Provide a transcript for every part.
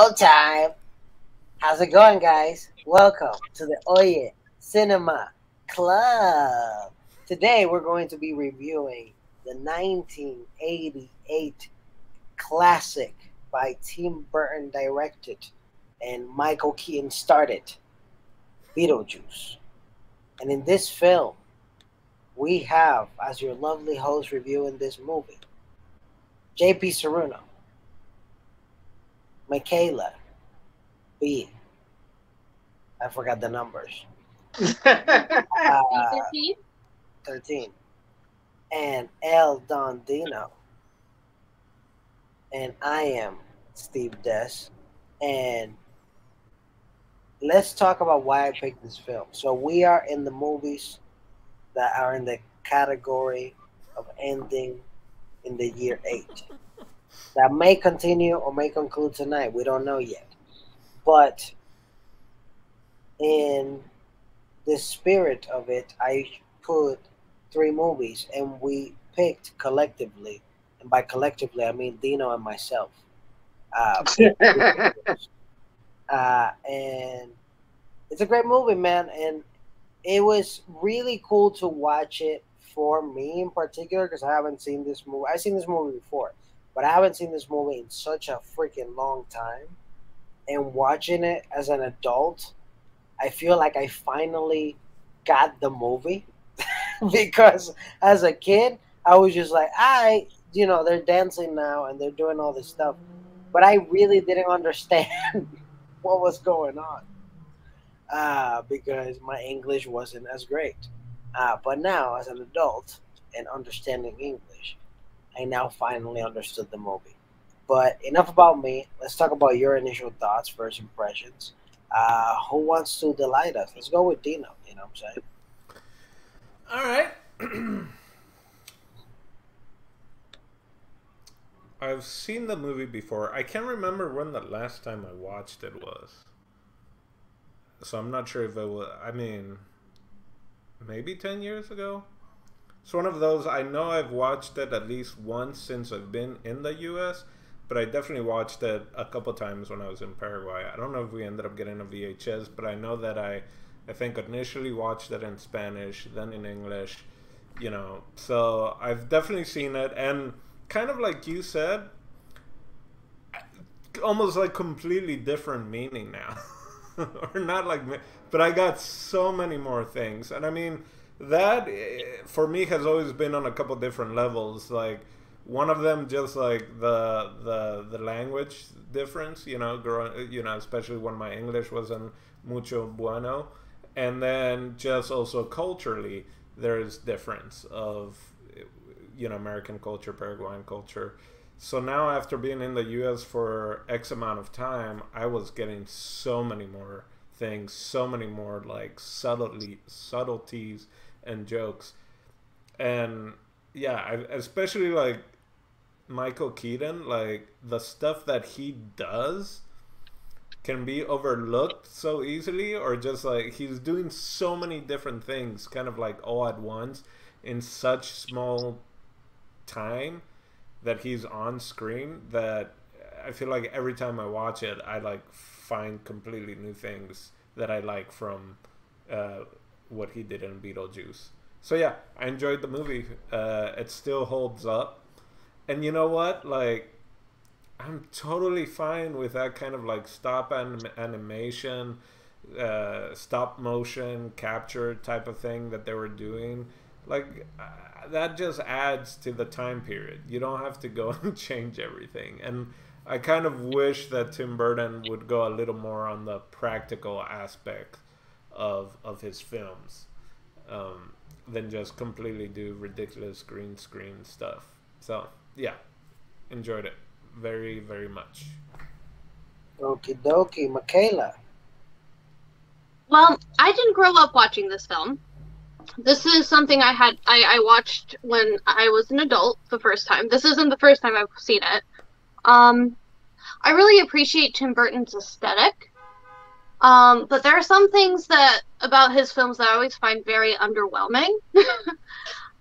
Go time! How's it going, guys? Welcome to the Oye Cinema Club. Today we're going to be reviewing the 1988 classic by Tim Burton directed and Michael Keaton starred, Beetlejuice. And in this film, we have, as your lovely host reviewing this movie, JP Ceruno, Michaela B. I forgot the numbers. 13. And L. Don Dino. And I am Steve Des. And let's talk about why I picked this film. So we are in the movies that are in the category of ending in the year 8. That may continue or may conclude tonight. We don't know yet. But in the spirit of it, I put 3 movies, and we picked collectively, and by collectively I mean Dino and myself. And it's a great movie, man, and it was really cool to watch it for me in particular because I haven't seen this movie. I've seen this movie before, but I haven't seen this movie in such a freaking long time. And watching it as an adult, I feel like I finally got the movie because as a kid, I was just like, they're dancing now and they're doing all this stuff. But I really didn't understand what was going on because my English wasn't as great. But now, as an adult and understanding English, I now finally understood the movie. But enough about me. Let's talk about your initial thoughts, first impressions. Who wants to delight us? Let's go with Dino. You know what I'm saying? All right. I've seen the movie before. I can't remember when the last time I watched it was. So I'm not sure if it was, maybe 10 years ago? It's one of those, I know I've watched it at least once since I've been in the U.S., but I definitely watched it a couple times when I was in Paraguay. I don't know if we ended up getting a VHS, but I know that I think initially watched it in Spanish, then in English, So I've definitely seen it, and kind of like you said, almost like completely different meaning now. Or not like, but I got so many more things. And I mean, that for me has always been on a couple different levels. Like, one of them just like the language difference, especially when my English wasn't mucho bueno. And then just also culturally, there's difference of, American culture, Paraguayan culture. So now after being in the U.S. for X amount of time, I was getting so many more things, so many more like subtleties and jokes. And yeah, especially like Michael Keaton, like the stuff that he does can be overlooked so easily, or just like he's doing so many different things kind of like all at once in such small time that he's on screen, that I feel like every time I watch it, I like find completely new things that I like from what he did in Beetlejuice. So yeah, I enjoyed the movie. It still holds up. And you know what? Like, I'm totally fine with that kind of like animation, stop motion capture type of thing that they were doing. Like, that just adds to the time period. You don't have to go and change everything. And I kind of wish that Tim Burton would go a little more on the practical aspect of his films than just completely do ridiculous green screen stuff. So, yeah, enjoyed it very, very much. Okie dokie. Michaela. Well, I didn't grow up watching this film. This is something I watched when I was an adult the first time. This isn't the first time I've seen it. I really appreciate Tim Burton's aesthetic. But there are some things about his films that I always find very underwhelming.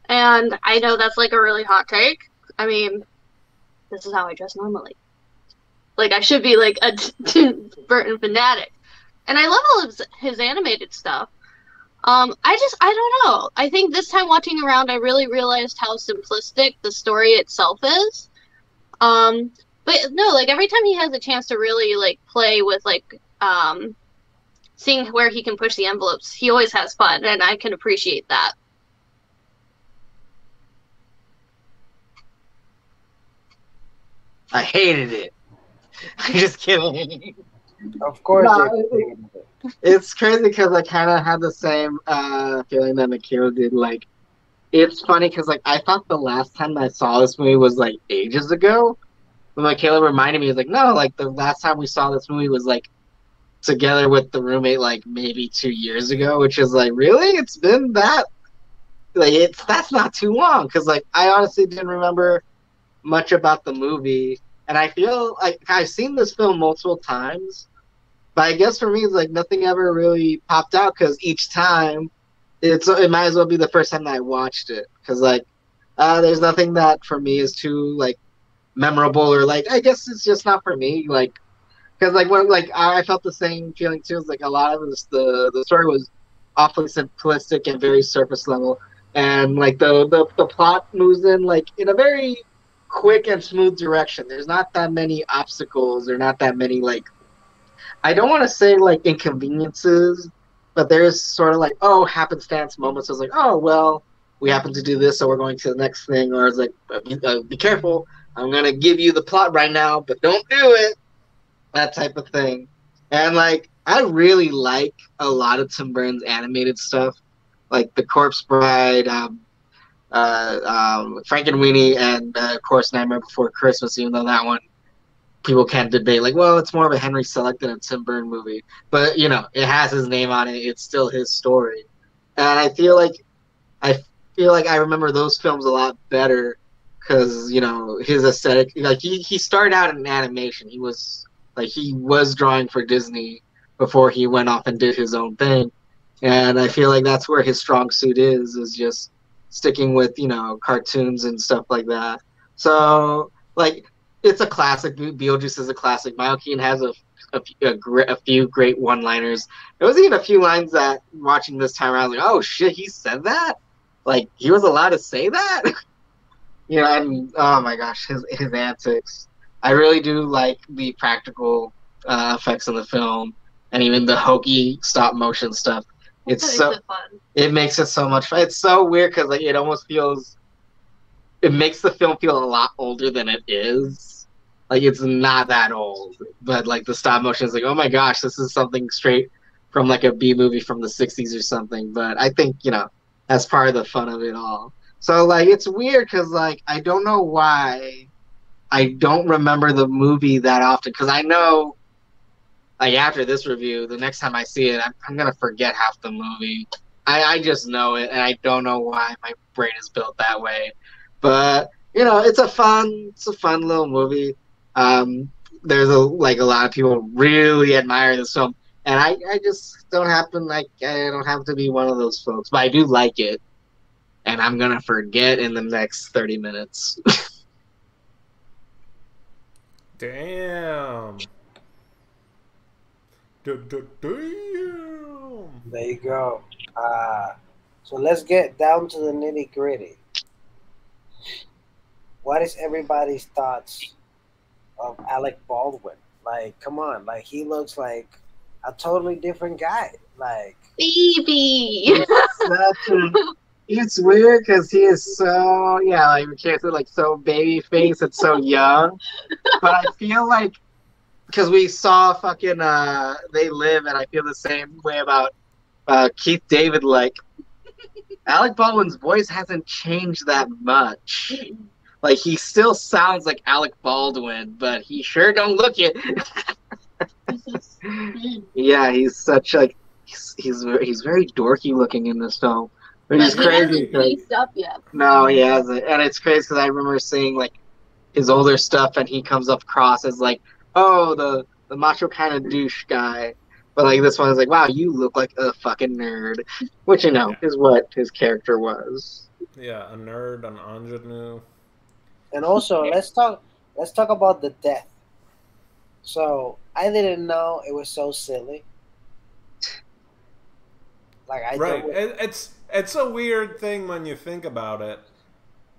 And I know that's like a really hot take. I mean, this is how I dress normally. Like I should be like a Burton fanatic, and I love all of his animated stuff. I don't know. I think this time watching around, I really realized how simplistic the story itself is. Um, but no, like every time he has a chance to really like play with like seeing where he can push the envelopes, he always has fun, and I can appreciate that. I hated it. I'm just kidding. Of course, No, it's crazy because I kind of had the same feeling that Nikhil did. Like, it's funny because like I thought the last time I saw this movie was like ages ago. But Michaela reminded me, was like, no, like the last time we saw this movie was like together with the roommate, like maybe 2 years ago, which is like, really? It's been that? Like, that's not too long because like I honestly didn't remember much about the movie, and I feel like I've seen this film multiple times, but I guess for me, it's like nothing ever really popped out because each time it might as well be the first time that I watched it because like there's nothing that for me is too like memorable or like I guess it's just not for me like because like when like I felt the same feeling too. It's like a lot of this, the story was awfully simplistic and very surface level, and like the plot moves in like in a very quick and smooth direction. There's not that many obstacles or not that many like I don't want to say like inconveniences, but there's sort of like happenstance moments. It's like well we happen to do this, so we're going to the next thing, or it's like be careful, I'm gonna give you the plot right now, but don't do it. That type of thing. And like I really like a lot of Tim Burton's animated stuff, like The Corpse Bride, Frankenweenie, and of course Nightmare Before Christmas. Even though that one people can't debate, like, well, it's more of a Henry Selick than a Tim Burton movie, but you know, it has his name on it. It's still his story, and I feel like I remember those films a lot better because you know his aesthetic. Like he started out in animation. He was drawing for Disney before he went off and did his own thing, and I feel like that's where his strong suit is just sticking with you know cartoons and stuff like that. So like it's a classic. Beetlejuice is a classic. Michael Keaton has a few great one-liners. There was even a few lines that watching this time around, I was like, oh shit, he said that? Like he was allowed to say that? You know, and oh my gosh, his antics. I really do like the practical effects in the film, and even the hokey stop motion stuff. It makes it so much fun. It's so weird because like it almost feels. It makes the film feel a lot older than it is. Like it's not that old, but like the stop motion is like, oh my gosh, this is something straight from like a B movie from the '60s or something. But I think you know that's part of the fun of it all. So like it's weird because like I don't know why I don't remember the movie that often because I know like after this review, the next time I see it, I'm gonna forget half the movie. I just know it, and I don't know why my brain is built that way. But you know, it's a fun little movie. There's a lot of people really admire this film, and I just don't happen I don't have to be one of those folks, but I do like it, and I'm gonna forget in the next 30 minutes. Damn. Damn. there you go. So let's get down to the nitty gritty. What is everybody's thoughts of Alec Baldwin? Like, come on, like he looks like a totally different guy. Like, baby. It's weird because he is so like we can't say like so baby face and so young, but I feel like because we saw fucking They Live, and I feel the same way about Keith David. Like Alec Baldwin's voice hasn't changed that much. Like he still sounds like Alec Baldwin, but he sure don't look it. Yeah, he's such like he's very dorky looking in this film, which is crazy. He hasn't up yet. No, he hasn't, and it's crazy because I remember seeing like his older stuff, and he comes up across as like, oh, the macho kind of douche guy. But like this one is like, wow, you look like a fucking nerd, which you know is what his character was. Yeah, a nerd, an ingenue. and also let's talk about the death. So I didn't know it was so silly. Like I Right. don't. It's a weird thing when you think about it.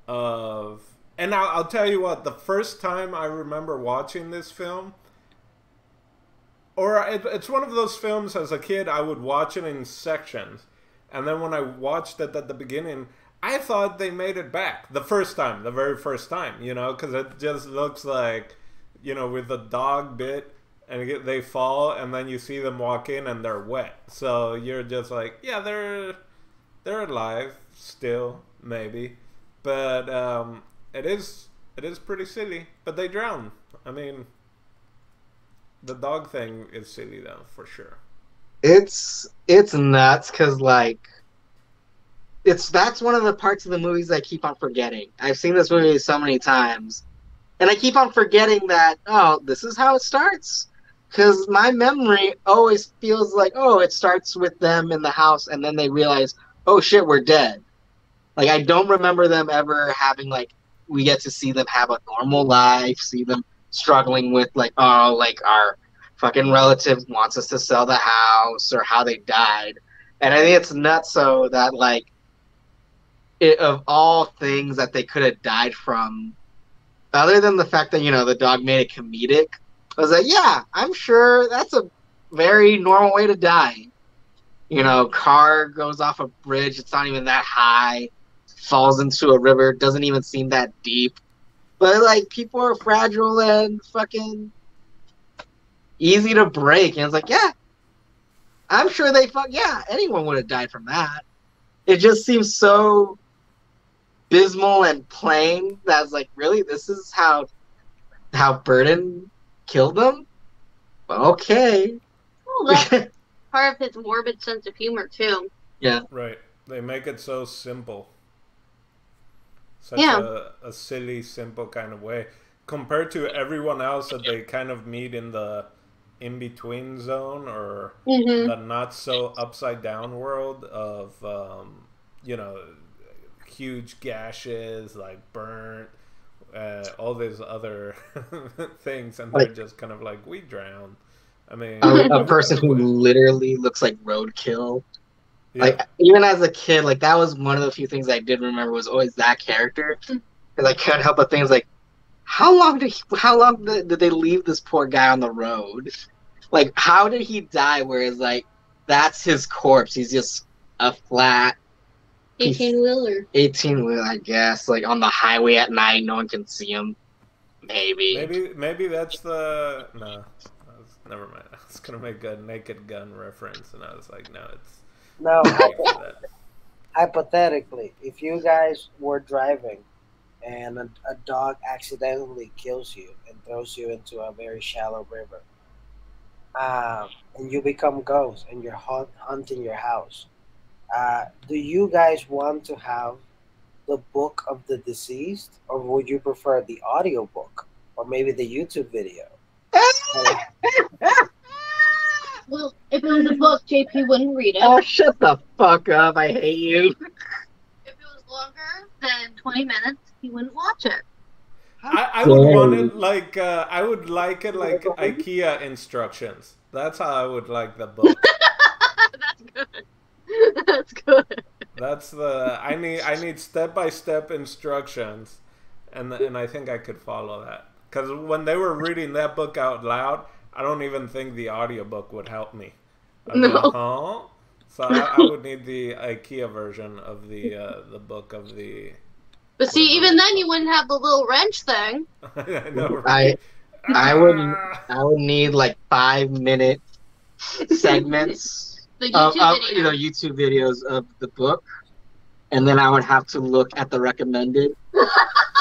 Of and I'll tell you what. The first time I remember watching this film, or it's one of those films as a kid I would watch it in sections, and then when I watched it at the beginning, I thought they made it back the first time, the very first time, because it just looks like, with the dog bit and they fall, and then you see them walk in and they're wet, so you're just like, yeah, they're alive still, maybe, but it is pretty silly, but they drown. I mean, the dog thing is silly though, for sure. It's nuts because like that's one of the parts of the movies I keep on forgetting. I've seen this movie so many times, and I keep on forgetting that this is how it starts. Because my memory always feels like it starts with them in the house, and then they realize, oh shit, we're dead. Like I don't remember them ever having we get to see them have a normal life, see them struggling with our fucking relative wants us to sell the house or how they died. And I think it's nuts so that of all things that they could have died from, other than the fact that the dog made it comedic, I was like, yeah, I'm sure that's a very normal way to die. Car goes off a bridge, it's not even that high, falls into a river, doesn't even seem that deep. But people are fragile and fucking easy to break, and it's like, yeah, I'm sure anyone would have died from that. It just seems so abysmal and plain that it's like, really, this is how Burton killed them? Okay. Well, that's part of his morbid sense of humor too. Yeah. Right. They make it so simple. Such a silly, simple kind of way. Compared to everyone else that they kind of meet in the in-between zone, or the not-so upside-down world of, huge gashes, like burnt, all these other things, and they're just kind of like, we drowned. I mean, a person who literally looks like roadkill. Yeah. Even as a kid, that was one of the few things I did remember was always that character, because I couldn't help but think how long did they leave this poor guy on the road? How did he die? Whereas that's his corpse. He's just a flat 18-wheeler. 18-wheeler, I guess. On the highway at night, no one can see him. Maybe that's the never mind. I was gonna make a Naked Gun reference, and I was like, no. Hypothetically, if you guys were driving and a dog accidentally kills you and throws you into a very shallow river, and you become ghosts and you're hunting your house, do you guys want to have the book of the deceased, or would you prefer the audio book, or maybe the YouTube video? Well, if it was a book, JP wouldn't read it. Oh, shut the fuck up. I hate you. If it was longer than 20 minutes, he wouldn't watch it. I would want it I would like it like IKEA instructions. That's how I would like the book. That's good. That's good. That's I need step-by-step instructions, and I think I could follow that. Because when they were reading that book out loud, I don't even think the audiobook would help me. No. So I would need the IKEA version of the book of the... But see, even then you wouldn't have the little wrench thing. I know, right? I would need 5-minute segments the of video. YouTube videos of the book, and then I would have to look at the recommended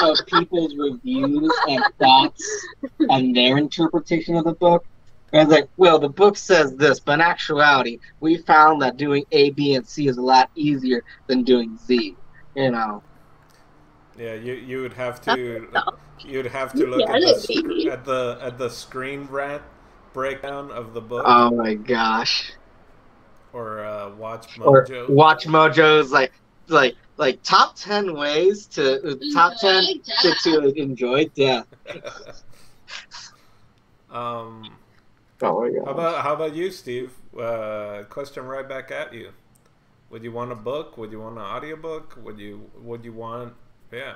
of people's reviews and thoughts and their interpretation of the book. And it's well, the book says this, but in actuality, we found that doing A, B, and C is a lot easier than doing Z. Yeah, you would have to look at the screen rant breakdown of the book. Oh my gosh. Or Watch Mojo. Or Watch Mojo's like top 10 ways to top 10 to enjoy death. Um, Oh my god. how about you, Steve? Question right back at you. Would you want a book? Would you want an audiobook? Would you want yeah.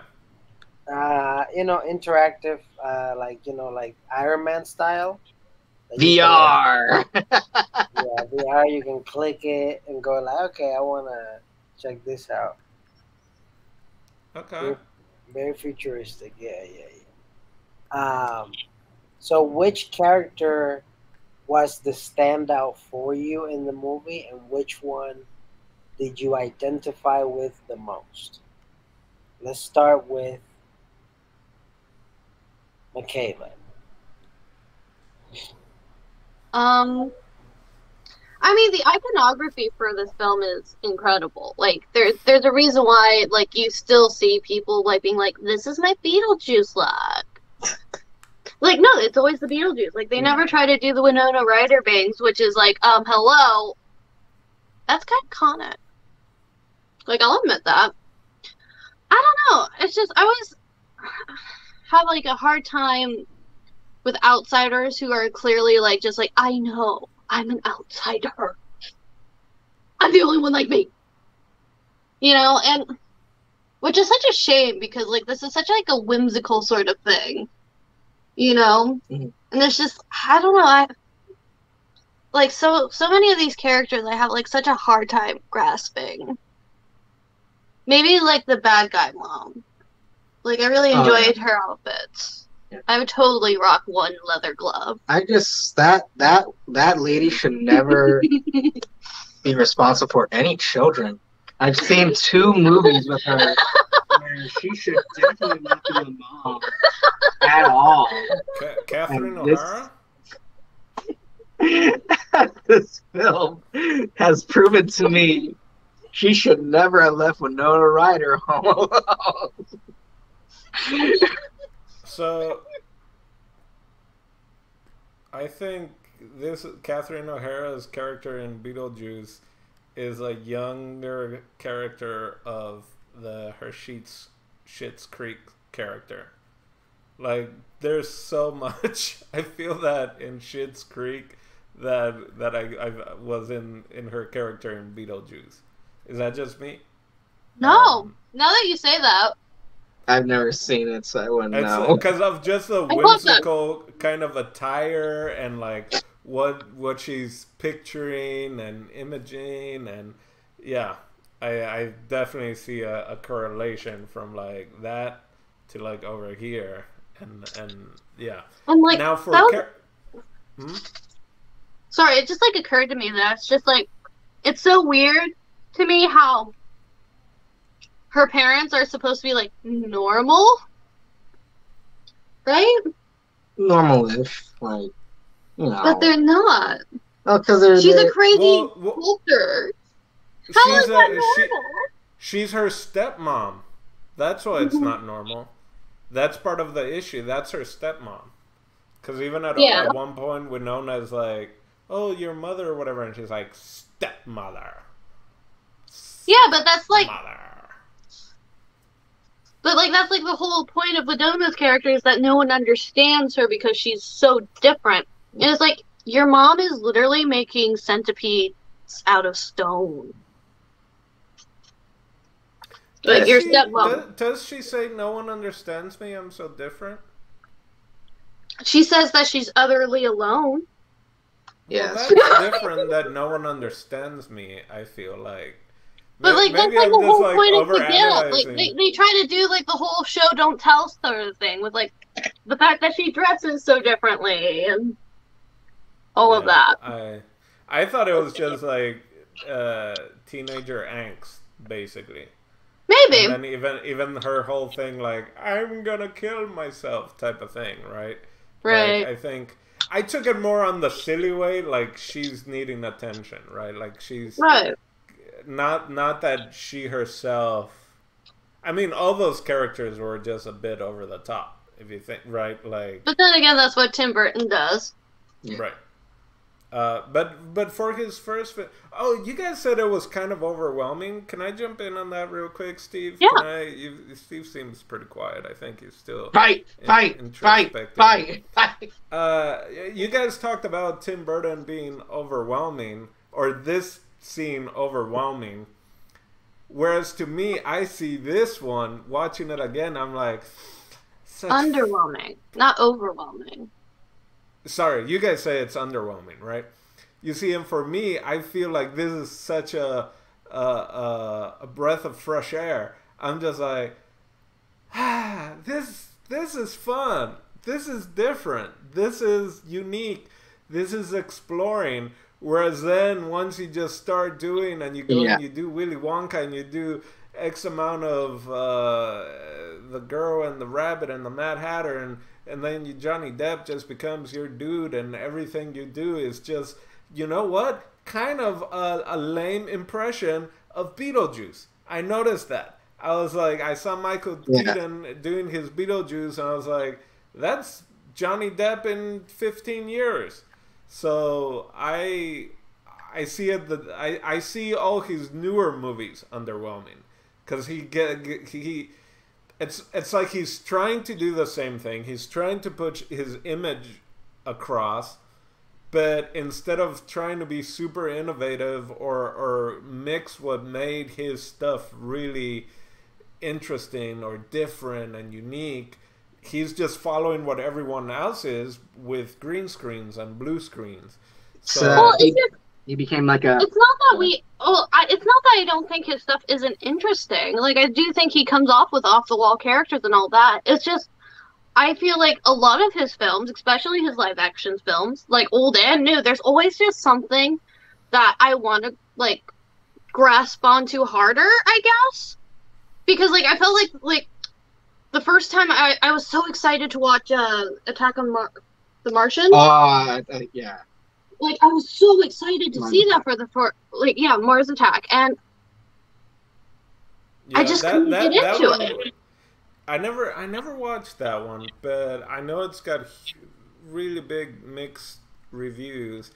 Interactive, like Iron Man style. That you can like, VR. yeah, VR. You can click it and go like, okay, I wanna check this out. Okay. Very, very futuristic. Yeah, yeah, yeah. So which character was the standout for you in the movie, and which one did you identify with the most? Let's start with Michaela. Um, I mean, the iconography for this film is incredible. Like, there's a reason why, like, you still see people like being like, "This is my Beetlejuice look." Like, no, it's always the Beetlejuice. Like, they never try to do the Winona Ryder bangs, which is like, hello, that's kind of iconic. Like, I'll admit that. I don't know. It's just I always have like a hard time with outsiders who are clearly like just like, I know I'm an outsider. I'm the only one like me. And which is such a shame because like this is such like a whimsical sort of thing. Mm-hmm. And it's just I don't know, I like so many of these characters I have like such a hard time grasping. Maybe like the bad guy mom. Like I really enjoyed her outfits. Yeah. I would totally rock one leather glove. I just that lady should never be responsible for any children. I've seen 2 movies with her where she should definitely not be a mom at all. Catherine O'Hara? This film has proven to me she should never have left Winona Ryder home alone. So, I think this Catherine O'Hara's character in Beetlejuice is a younger character of the Schitt's Creek character. Like, there's so much I feel that in Schitt's Creek that I was in her character in Beetlejuice. Is that just me? No. Now that you say that. I've never seen it, so I wouldn't know. Because of just the whimsical kind of attire and like what she's picturing and imaging, and yeah, I definitely see a correlation from like that to like over here, and yeah. And like now for sorry, it just like occurred to me that it's just like it's so weird to me how her parents are supposed to be like normal, right? Normal-ish, like but they're not. Oh, because she's a crazy culture. How is that normal? She's her stepmom. That's why it's not normal. That's part of the issue. That's her stepmom. Because even at one point, Winona's like, "Oh, your mother," or whatever, and she's like, "Stepmother." Yeah, but that's like. Mother. But like that's like the whole point of Winona's character is that no one understands her because she's so different. And it's like your mom is literally making centipedes out of stone. Like your stepmom. Does she say no one understands me? I'm so different. She says that she's utterly alone. Yeah, well, that's different. That no one understands me. I feel like. But like that's like the whole point of the guilt. Like they try to do like the whole show don't tell sort of thing with like the fact that she dresses so differently and all of that. I thought it was just like teenager angst, basically. Maybe. And then even her whole thing like I'm gonna kill myself type of thing, right? Right. Like, I think I took it more on the silly way, like she's needing attention, right? Like she's right. Not that she herself. I mean, all those characters were just a bit over the top, if you think, right? Like, but then again, that's what Tim Burton does. Right. But for his first oh, you guys said it was kind of overwhelming. Can I jump in on that real quick, Steve? Yeah. Steve seems pretty quiet. I think he's still fight. You guys talked about Tim Burton being overwhelming, or this scene overwhelming. Whereas to me, I see this one, watching it again, I'm like... Underwhelming, not overwhelming. Sorry, you guys say it's underwhelming, right? You see, and for me, I feel like this is such a breath of fresh air. I'm just like, this is fun. This is different. This is unique. This is exploring. Whereas then, once you just start doing, and you go and you do Willy Wonka, and you do X amount of the girl and the rabbit and the Mad Hatter, and then Johnny Depp just becomes your dude, and everything you do is just, you know what? Kind of a lame impression of Beetlejuice. I noticed that. I was like, I saw Michael Keaton doing his Beetlejuice, and I was like, that's Johnny Depp in 15 years. So I see it. I see all his newer movies underwhelming, because it's like he's trying to do the same thing. He's trying to put his image across, but instead of trying to be super innovative or mix what made his stuff really interesting or different and unique, he's just following what everyone else is with green screens and blue screens. So well, he became like a... It's not that we... it's not that I don't think his stuff isn't interesting. Like, I do think he comes off with off-the-wall characters and all that. It's just, I feel like a lot of his films, especially his live-action films, like old and new, there's always just something that I want to, like, grasp onto harder, I guess. Because, like, I felt like the first time I was so excited to watch Attack on the Martians. Yeah. Like, I was so excited to see that for Mars Attack, and I just couldn't get into it. I never watched that one, but I know it's got really big mixed reviews.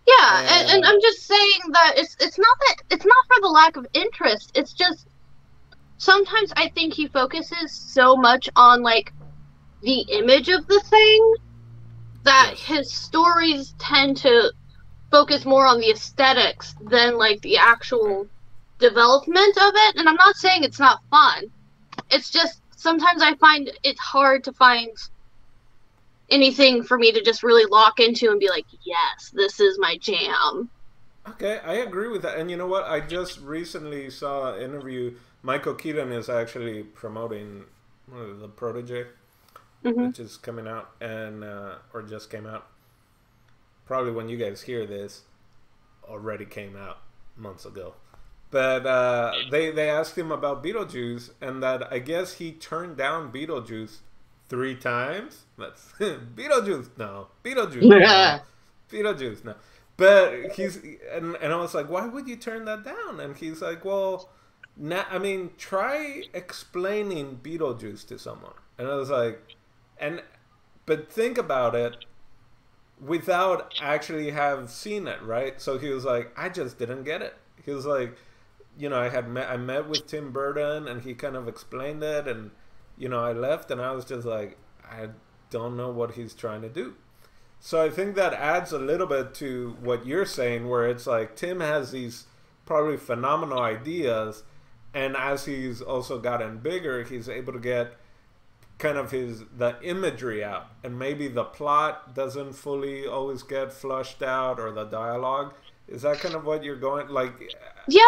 Yeah, and I'm just saying that it's not for the lack of interest. It's just sometimes I think he focuses so much on, like, the image of the thing that his stories tend to focus more on the aesthetics than, like, the actual development of it. And I'm not saying it's not fun. It's just sometimes I find it's hard to find anything for me to just really lock into and be like, yes, this is my jam. Okay, I agree with that. And you know what? I just recently saw an interview. Michael Keaton is actually promoting The Protege, which is coming out, and or just came out. Probably when you guys hear this, already came out months ago. But they asked him about Beetlejuice, and that I guess he turned down Beetlejuice 3 times. That's Beetlejuice, no. Beetlejuice, no. Beetlejuice, no. But and I was like, why would you turn that down? And he's like, well, try explaining Beetlejuice to someone. And I was like, but think about it without actually have seen it, right? So he was like, I just didn't get it. He was like, I met with Tim Burton, and he kind of explained it, and I left, and I was just like, I don't know what he's trying to do. So I think that adds a little bit to what you're saying, where it's like Tim has these probably phenomenal ideas, and as he's also gotten bigger, he's able to get kind of the imagery out, and maybe the plot doesn't fully always get flushed out, or the dialogue. Is that kind of what you're going, like,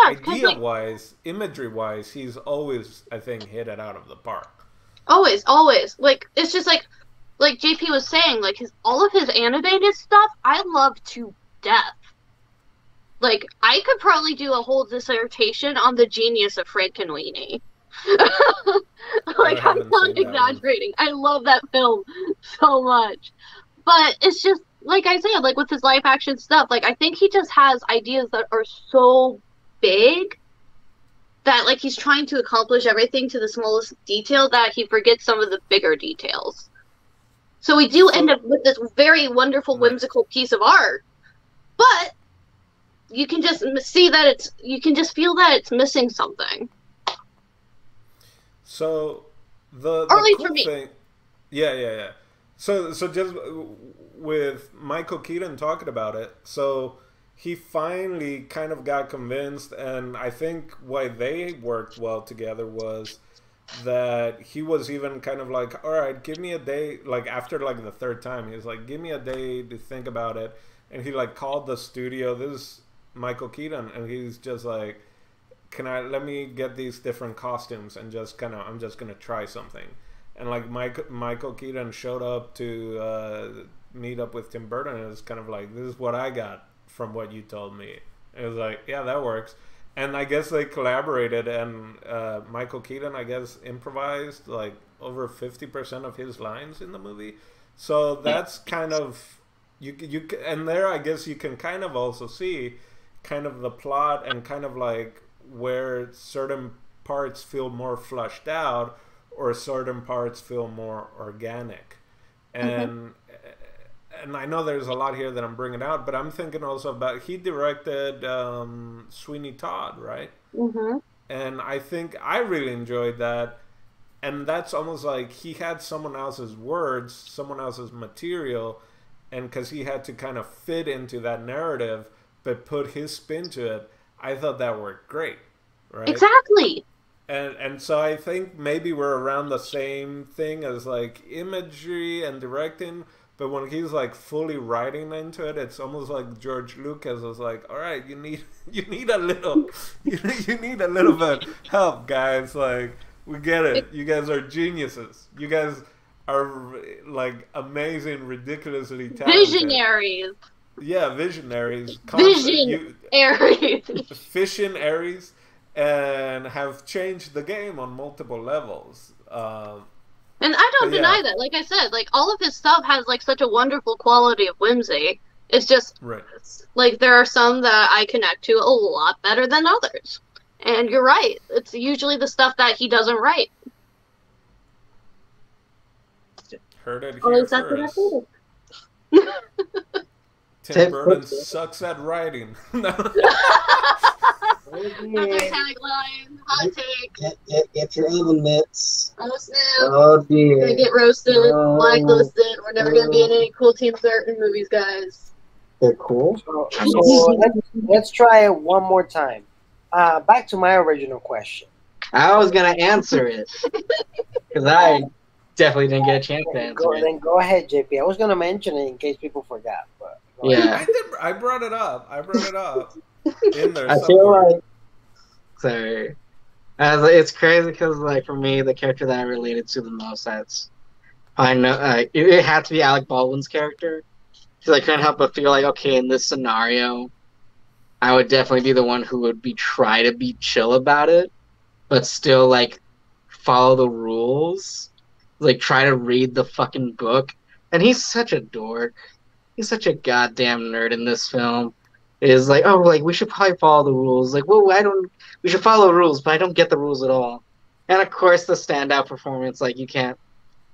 idea-wise, imagery-wise, he's always, I think, hit it out of the park. Always. Like, it's just like JP was saying, like, all of his animated stuff, I love to death. Like, I could probably do a whole dissertation on the genius of Frankenweenie. Like, I'm not exaggerating. I love that film so much. But it's just, like I said, like, with his live action stuff, like, I think he just has ideas that are so big that, like, he's trying to accomplish everything to the smallest detail that he forgets some of the bigger details. So we do end up with this very wonderful, whimsical piece of art. but you can just see that you can just feel that it's missing something. So the Or cool thing, yeah. So just with Michael Keaton talking about it, so he finally kind of got convinced, and I think why they worked well together was that he was even kind of like, all right, give me a day, like after like the third time, he was like, give me a day to think about it, and he like called the studio. This is Michael Keaton, and he's just like, let me get these different costumes and just kind of, I'm just gonna try something. And like Michael Keaton showed up to meet up with Tim Burton, and it was kind of like, this is what I got from what you told me. It was like, yeah, that works. And I guess they collaborated, and Michael Keaton, I guess, improvised like over 50% of his lines in the movie. So that's kind of you and there I guess you can kind of also see kind of the plot and kind of like where certain parts feel more fleshed out or certain parts feel more organic. And and I know there's a lot here that I'm bringing out, but I'm thinking also about, he directed Sweeney Todd, right? And I think I really enjoyed that. And that's almost like he had someone else's words, someone else's material, and because he had to kind of fit into that narrative, but put his spin to it, I thought that worked great, right? Exactly. And so I think maybe we're around the same thing as like imagery and directing, but when he's like fully writing into it, it's almost like George Lucas was like, all right, you need a little you need a little bit help, guys. Like, we get it. You guys are geniuses. You guys are like amazing, ridiculously talented. Visionaries. Yeah, visionaries. Visionaries. Visionaries, and have changed the game on multiple levels. And I don't deny that. Like I said, like all of his stuff has like such a wonderful quality of whimsy. It's just like there are some that I connect to a lot better than others. And you're right. It's usually the stuff that he doesn't write. Heard it here first. Tim Burton sucks at writing. Another tagline. Hot take. Get your oven mitts. Oh snap. Oh dear. Gonna get roasted, blacklisted. We're never gonna be in any cool Team Burton movies, guys. They're cool. So let's try it one more time. Back to my original question. I was gonna answer it because I definitely didn't get a chance to answer it. Then go ahead, JP. I was gonna mention it in case people forgot, but yeah, I brought it up. In there I feel like, sorry, it's crazy because like for me, the character that I related to the most, I know it had to be Alec Baldwin's character. Because I couldn't help but feel like, okay, in this scenario, I would definitely be the one who would try to be chill about it, but still like follow the rules, like try to read the fucking book. And he's such a dork. He's such a goddamn nerd in this film. It is like, oh, like we should probably follow the rules. Like, well, we should follow the rules, but I don't get the rules at all. And of course, the standout performance, like you can't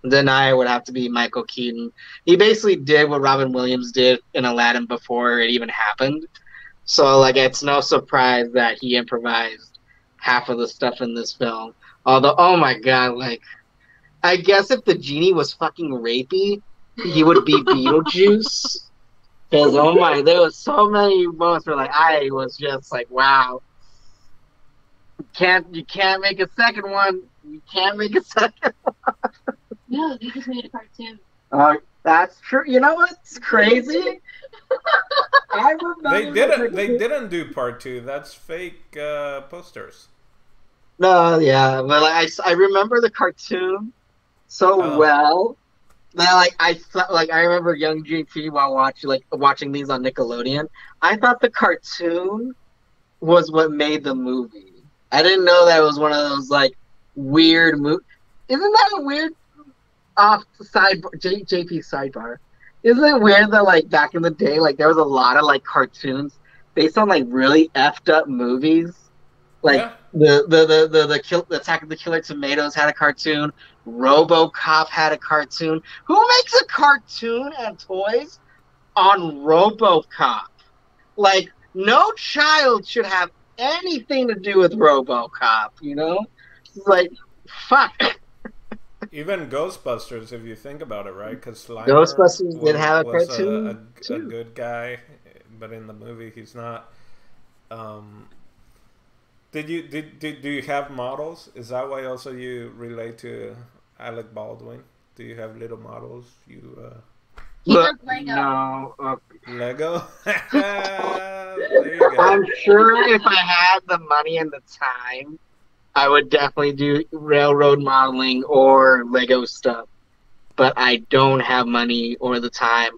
deny, would have to be Michael Keaton. He basically did what Robin Williams did in Aladdin before it even happened. So, like, it's no surprise that he improvised half of the stuff in this film. Although, oh my god, like, I guess if the genie was fucking rapey, he would be Beetlejuice. Because, oh my, there was so many moments where, like, I was just like, wow. You can't make a second one. You can't make a second one. No, they just made a cartoon. That's true. You know what's crazy? I remember they didn't do part 2. That's fake posters. No, yeah, but like, I remember the cartoon so well. That, I remember young JP while watching these on Nickelodeon. I thought the cartoon was what made the movie. I didn't know that it was one of those like weird Isn't that a weird off sidebar? JP sidebar. Isn't it weird that like back in the day, like there was a lot of like cartoons based on like really effed up movies? Like the Attack of the Killer Tomatoes had a cartoon. RoboCop had a cartoon. Who makes a cartoon and toys on RoboCop? Like, no child should have anything to do with RoboCop, you know? Like, fuck. Even Ghostbusters, if you think about it, right? Because Slimer Ghostbusters did have a was cartoon, a good guy, but in the movie he's not. Do you have models? Is that why also you relate to Alec Baldwin? Do you have little models? He does Lego. No. Lego? There you go. I'm sure if I had the money and the time, I would definitely do railroad modeling or Lego stuff. But I don't have money or the time.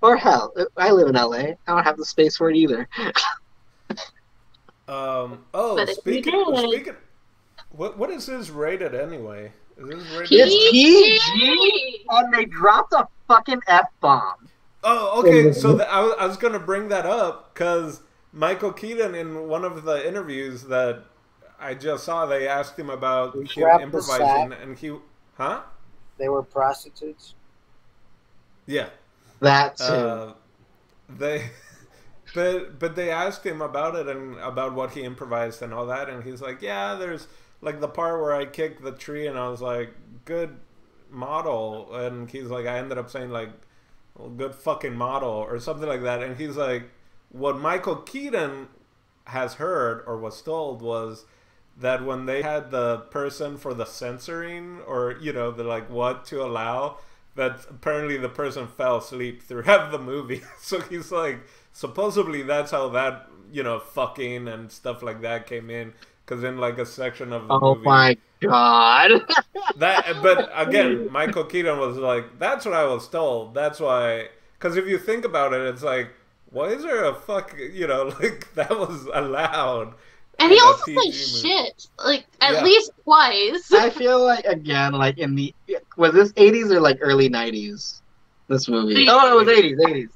Or hell, I live in LA. I don't have the space for it either. Speaking, what is this rated anyway? Is this rated? It's PG, and they dropped a fucking F-bomb. Oh, okay. So I was gonna bring that up because Michael Keaton, in one of the interviews that I just saw, they asked him about him improvising, and huh? They were prostitutes. Yeah, that too. But they asked him about it and about what he improvised and all that, and he's like, yeah, there's like the part where I kicked the tree, and I was like, good model, and he's like, I ended up saying like, well, good fucking model or something like that, and he's like, what Michael Keaton has heard or was told was that when they had the person for the censoring, or the like what to allow, that apparently the person fell asleep throughout the movie. So he's like, supposedly that's how that fucking and stuff like that came in, because in like a section of the movie. Oh my god. But again, Michael Keaton was like, that's what I was told. That's why, because if you think about it, it's like, why is there a like that was allowed? And he also said shit, like, at least twice. I feel like, again, like, was this 80s or, like, early 90s, this movie? Oh, it was 80s.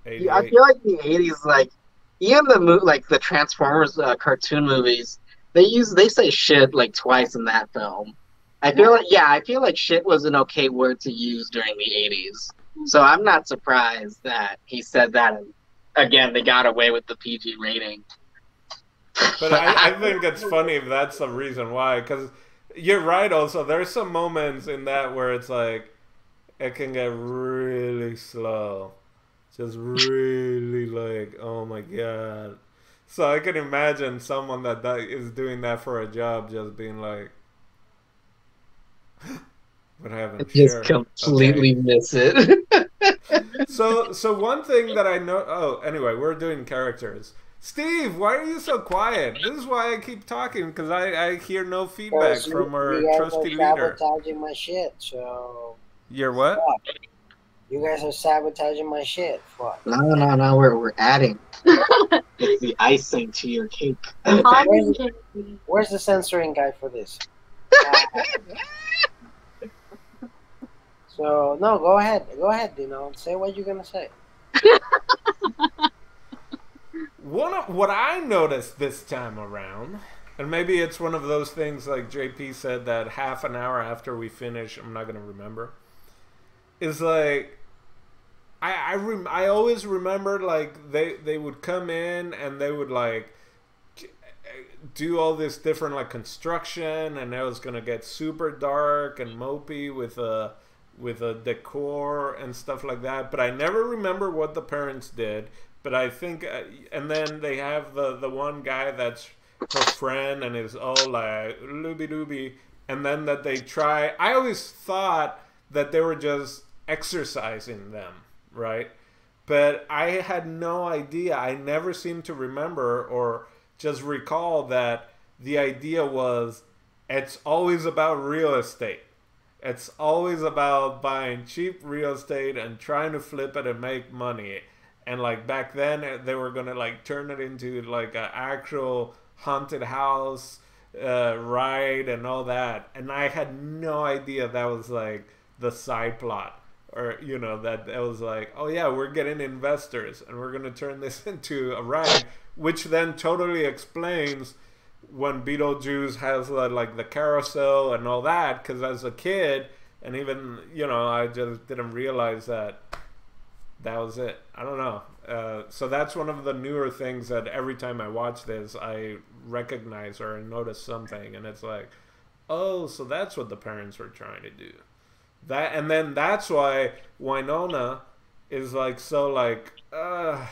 Yeah, I feel like the 80s, like, even the Transformers cartoon movies, they say shit, like, twice in that film. I feel like shit was an okay word to use during the 80s. So I'm not surprised that he said that, and, again, they got away with the PG rating. But I think it's funny if that's the reason why, because you're right also, there's some moments in that where it's like, it can get really slow. Just really like, oh my god. So I can imagine someone that is doing that for a job just being like, what happened? Just completely miss it. So one thing that I know, anyway, we're doing characters. Steve, why are you so quiet? This is why I keep talking, because I hear no feedback from our trusty leader. Sabotaging my shit, so... You're what? Fuck. You guys are sabotaging my shit. Fuck. No, we're adding. It's the icing to your cake. Where's the censoring guy for this? So, no, go ahead, say what you're gonna say. What I noticed this time around, and maybe it's one of those things like JP said that half an hour after we finish, I'm not going to remember, is like, I always remember like they would come in and they would like do all this different like construction, and it was going to get super dark and mopey with a decor and stuff like that, but I never remember what the parents did. But I think, and then they have the one guy that's her friend and is all like looby-dooby, and then that they try. I always thought that they were just exercising them, right? But I had no idea. I never seemed to remember or just recall that the idea was it's always about real estate. It's always about buying cheap real estate and trying to flip it and make money. And like back then, they were gonna like turn it into like an actual haunted house ride and all that. And I had no idea that was like the side plot, or that it was like, oh yeah, we're getting investors and we're gonna turn this into a ride, which then totally explains when Beetlejuice has like the carousel and all that. Because as a kid, and even I just didn't realize that was it. I don't know. So that's one of the newer things that every time I watch this, I recognize or I notice something, and it's like, oh, so that's what the parents were trying to do. That, and then that's why Winona is like so like, I'm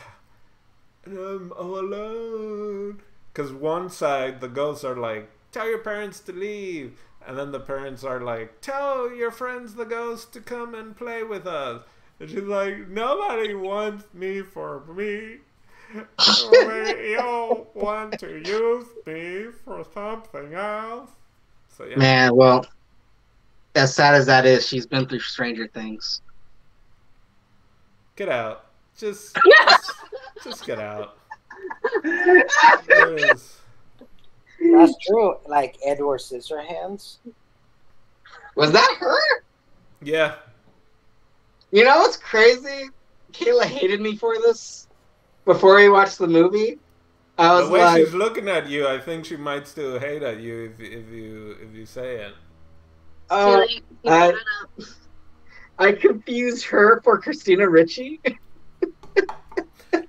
all alone. Because one side, the ghosts are like, tell your parents to leave. And then the parents are like, tell your friends, the ghosts, to come and play with us. And she's like, nobody wants me for me. We all want to use me for something else. So, yeah. Man, well, as sad as that is, she's been through Stranger Things. Get out. Just get out. That's true. Like Edward Scissorhands. Was that her? Yeah. You know what's crazy? Kayla hated me for this before we watched the movie. I was the way like, she's looking at you, I think she might still hate at you if you say it. I confused her for Christina Ricci.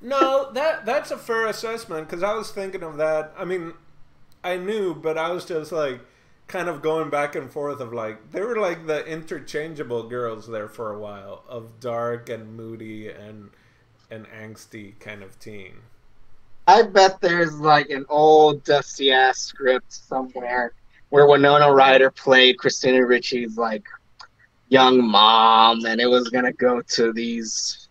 No, that's a fair assessment, because I was thinking of that. I mean, I knew, but I was just like kind of going back and forth of like, they were like the interchangeable girls there for a while, of dark and moody and angsty kind of teen. I bet there's like an old dusty ass script somewhere where Winona Ryder played Christina Ricci's like young mom, and it was gonna go to these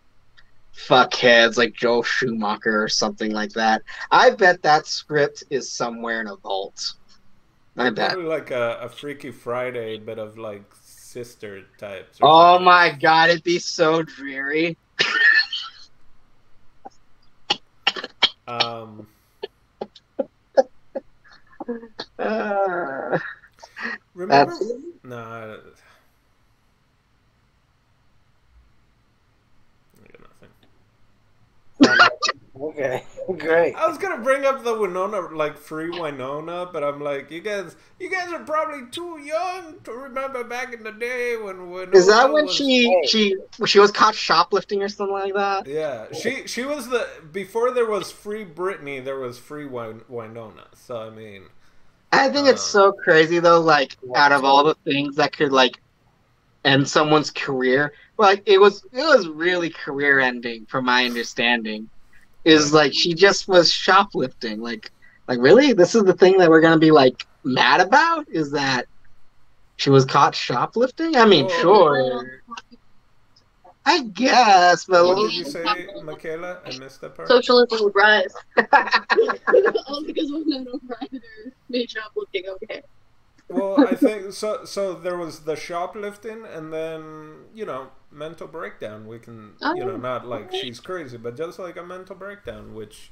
fuckheads like Joel Schumacher or something like that. I bet that script is somewhere in a vault. I bet. Probably like a Freaky Friday, bit of like sister types. Oh my god, it'd be so dreary. Remember? No. Okay, great. I was gonna bring up the Winona, like Free Winona, but I'm like, you guys are probably too young to remember back in the day when Winona. Is that when she was caught shoplifting or something like that? Yeah, she was the before there was Free Britney, there was Free Winona. So I mean, I think it's so crazy though. Like out of all the things that could like end someone's career, like it was really career ending from my understanding. Is like she just was shoplifting. Like really? This is the thing that we're gonna be like mad about? Is that she was caught shoplifting? I mean, sure. I guess, but what did you say, Michaela? I missed that part. Socialism would rise. All because of Winona Ryder made shoplifting okay. Well, I think so. So there was the shoplifting, and then mental breakdown. We can not like she's crazy, but just like a mental breakdown, which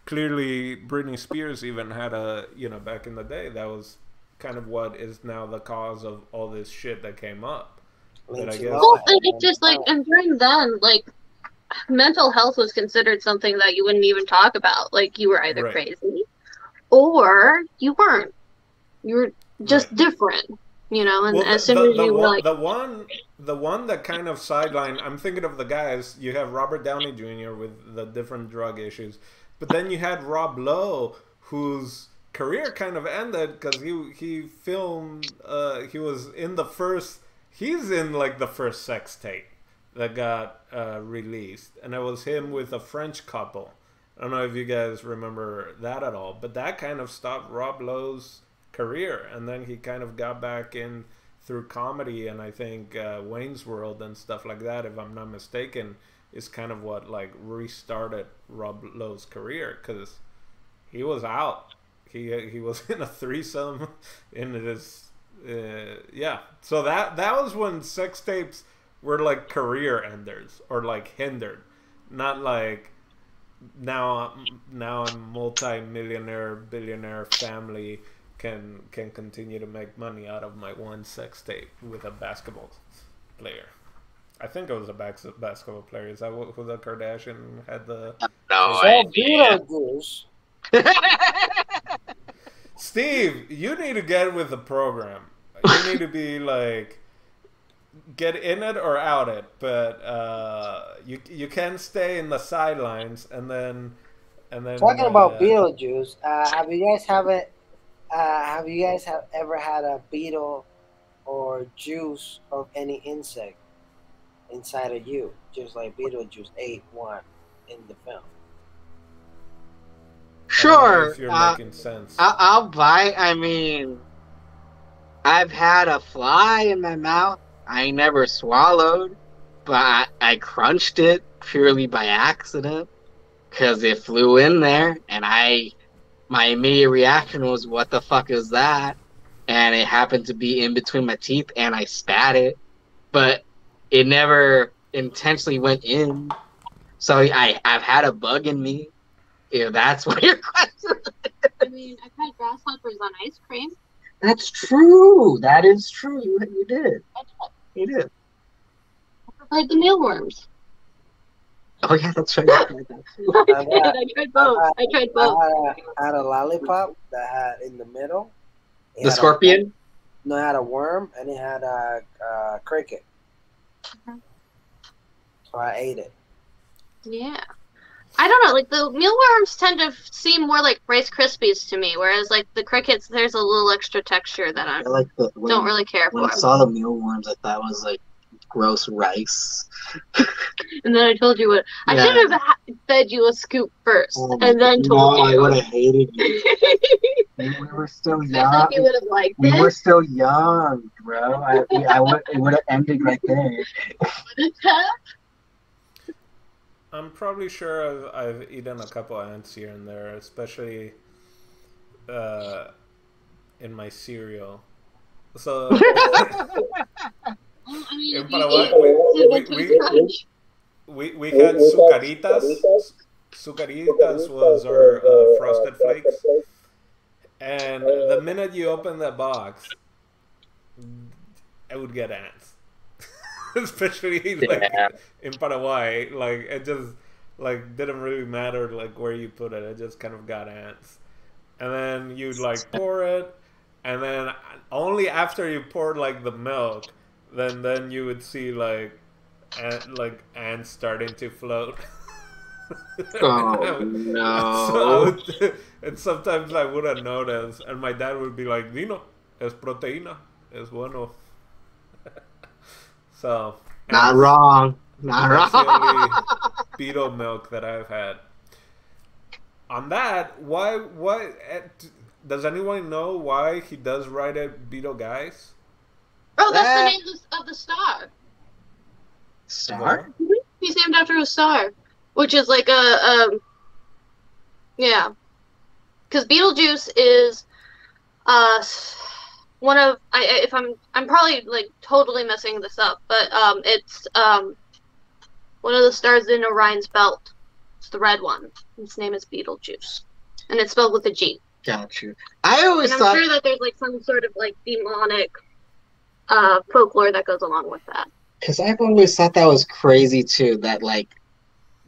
clearly Britney Spears even had a back in the day. That was kind of what is now the cause of all this shit that came up. But I guess. Well, and it's just like, and during then, like, mental health was considered something that you wouldn't even talk about. Like, you were either crazy or you weren't. You were just different, and well, as soon as you were like... The one that kind of sidelined, I'm thinking of the guys, you have Robert Downey Jr. with the different drug issues, but then you had Rob Lowe, whose career kind of ended because he filmed, he was in the first, he's in like the first sex tape that got released, and it was him with a French couple. I don't know if you guys remember that at all, but that kind of stopped Rob Lowe's career, and then he kind of got back in through comedy, and I think Wayne's World and stuff like that, if I'm not mistaken, is kind of what like restarted Rob Lowe's career, because he was out. He was in a threesome in his so that was when sex tapes were like career enders or like hindered, not like now I'm multi-millionaire billionaire family can continue to make money out of my one sex tape with a basketball player. I think it was a basketball player. Is that who the Kardashian had the... No idea. Steve, you need to get with the program. You need to be like... get in it or out it, but you can stay in the sidelines and then Talking about Beetlejuice, have you guys ever had a beetle or juice of any insect inside of you, just like Beetlejuice ate one in the film? Sure. If you're making sense. I'll buy. I mean, I've had a fly in my mouth. I never swallowed, but I crunched it purely by accident because it flew in there, and my immediate reaction was, "What the fuck is that?" And it happened to be in between my teeth, and I spat it, but it never intentionally went in. So I've had a bug in me. If that's what your question is. I mean, I've had grasshoppers on ice cream. That's true. That is true. You did. You did. I've tried the mealworms. Oh yeah, that's right. I tried both. I had a lollipop that had in the middle. The scorpion? It had a worm and it had a cricket. So I ate it. Yeah. I don't know, like the mealworms tend to seem more like Rice Krispies to me, whereas like the crickets, there's a little extra texture that I don't really care for. When I saw the mealworms, I thought it was like gross rice. And then I told you what I should have fed you a scoop first, and then told you. I would have hated you. we were still young. I think you would have liked it. We were still young, bro. It would have ended right there. I'm probably sure I've eaten a couple ants here and there, especially in my cereal. So I mean, in Paraguay, we had sucaritas. Sucaritas was our frosted flakes, and the minute you open that box, I would get ants. Especially like in Paraguay, like it just like didn't really matter like where you put it. It just kind of got ants, and then you'd like pour it, and then only after you poured like the milk, then you would see like ants starting to float. Oh no! And sometimes I wouldn't notice, and my dad would be like, "Dino, es proteína, es bueno." So not wrong. That's the only beetle milk that I've had. On that, why does anyone know why he does write it Beetle Guys? Oh, that's the name of the star. Star? He's named after a star, which is like yeah, because Beetlejuice is one of I'm probably like totally messing this up, but it's one of the stars in Orion's belt. It's the red one. Its name is Beetlejuice, and it's spelled with a G. Got you. I'm sure that there's like some sort of like demonic folklore that goes along with that. Because I've always thought that was crazy too. That like,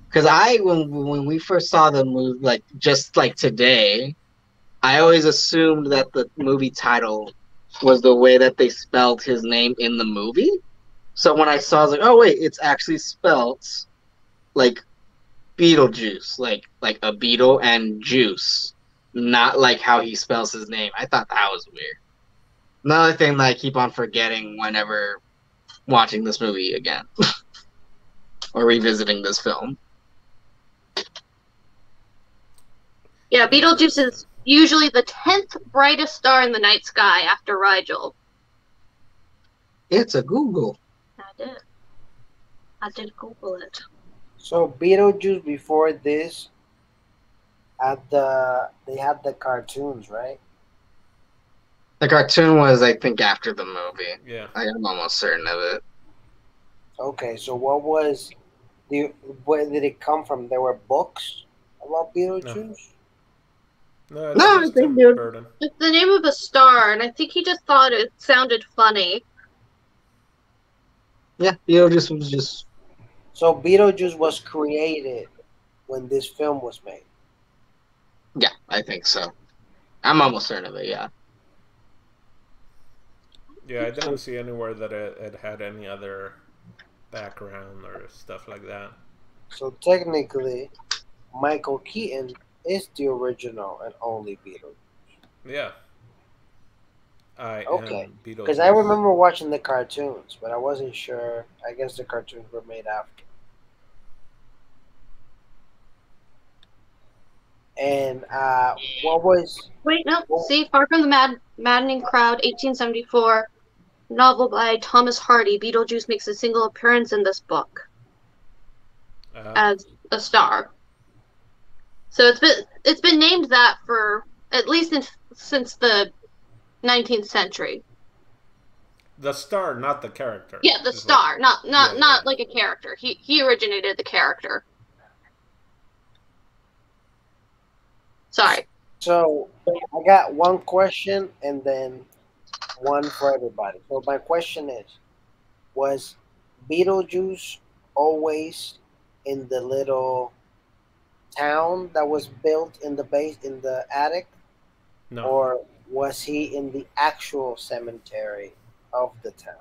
because when we first saw the movie, like just like today, I always assumed that the movie title was the way that they spelled his name in the movie. So when I saw, I was like, oh wait, it's actually spelt like Beetlejuice, like a beetle and juice, not like how he spells his name. I thought that was weird. Another thing that I keep on forgetting whenever watching this movie again or revisiting this film. Yeah, Beetlejuice is usually the 10th brightest star in the night sky after Rigel. It's a Google. I did Google it. So Beetlejuice before this they had the cartoons, right? The cartoon was, I think, after the movie. Yeah. I'm almost certain of it. Okay, so where did it come from? There were books about Beetlejuice? No, I think it's the name of a star, and I think he just thought it sounded funny. Yeah, Beetlejuice was just... So Beetlejuice was created when this film was made? Yeah, I think so. I'm almost certain of it, yeah. Yeah, I didn't see anywhere that it had any other background or stuff like that. So technically, Michael Keaton is the original and only Beetlejuice. Yeah, I Okay, am because I Beetlejuice. remember watching the cartoons, but I wasn't sure. I guess the cartoons were made after. And what was? Wait, no. Well, See, Far from the Maddening Crowd, 1874, novel by Thomas Hardy. Beetlejuice makes a single appearance in this book Uh, as a star. So it's been named that for at least since the 19th century. the star, not the character. Yeah, the is star, what- not like a character. He originated the character. Sorry. so I got one question and then one for everybody. So my question is: was Beetlejuice always in the little town that was built in the base in the attic, No. or was he in the actual cemetery of the town?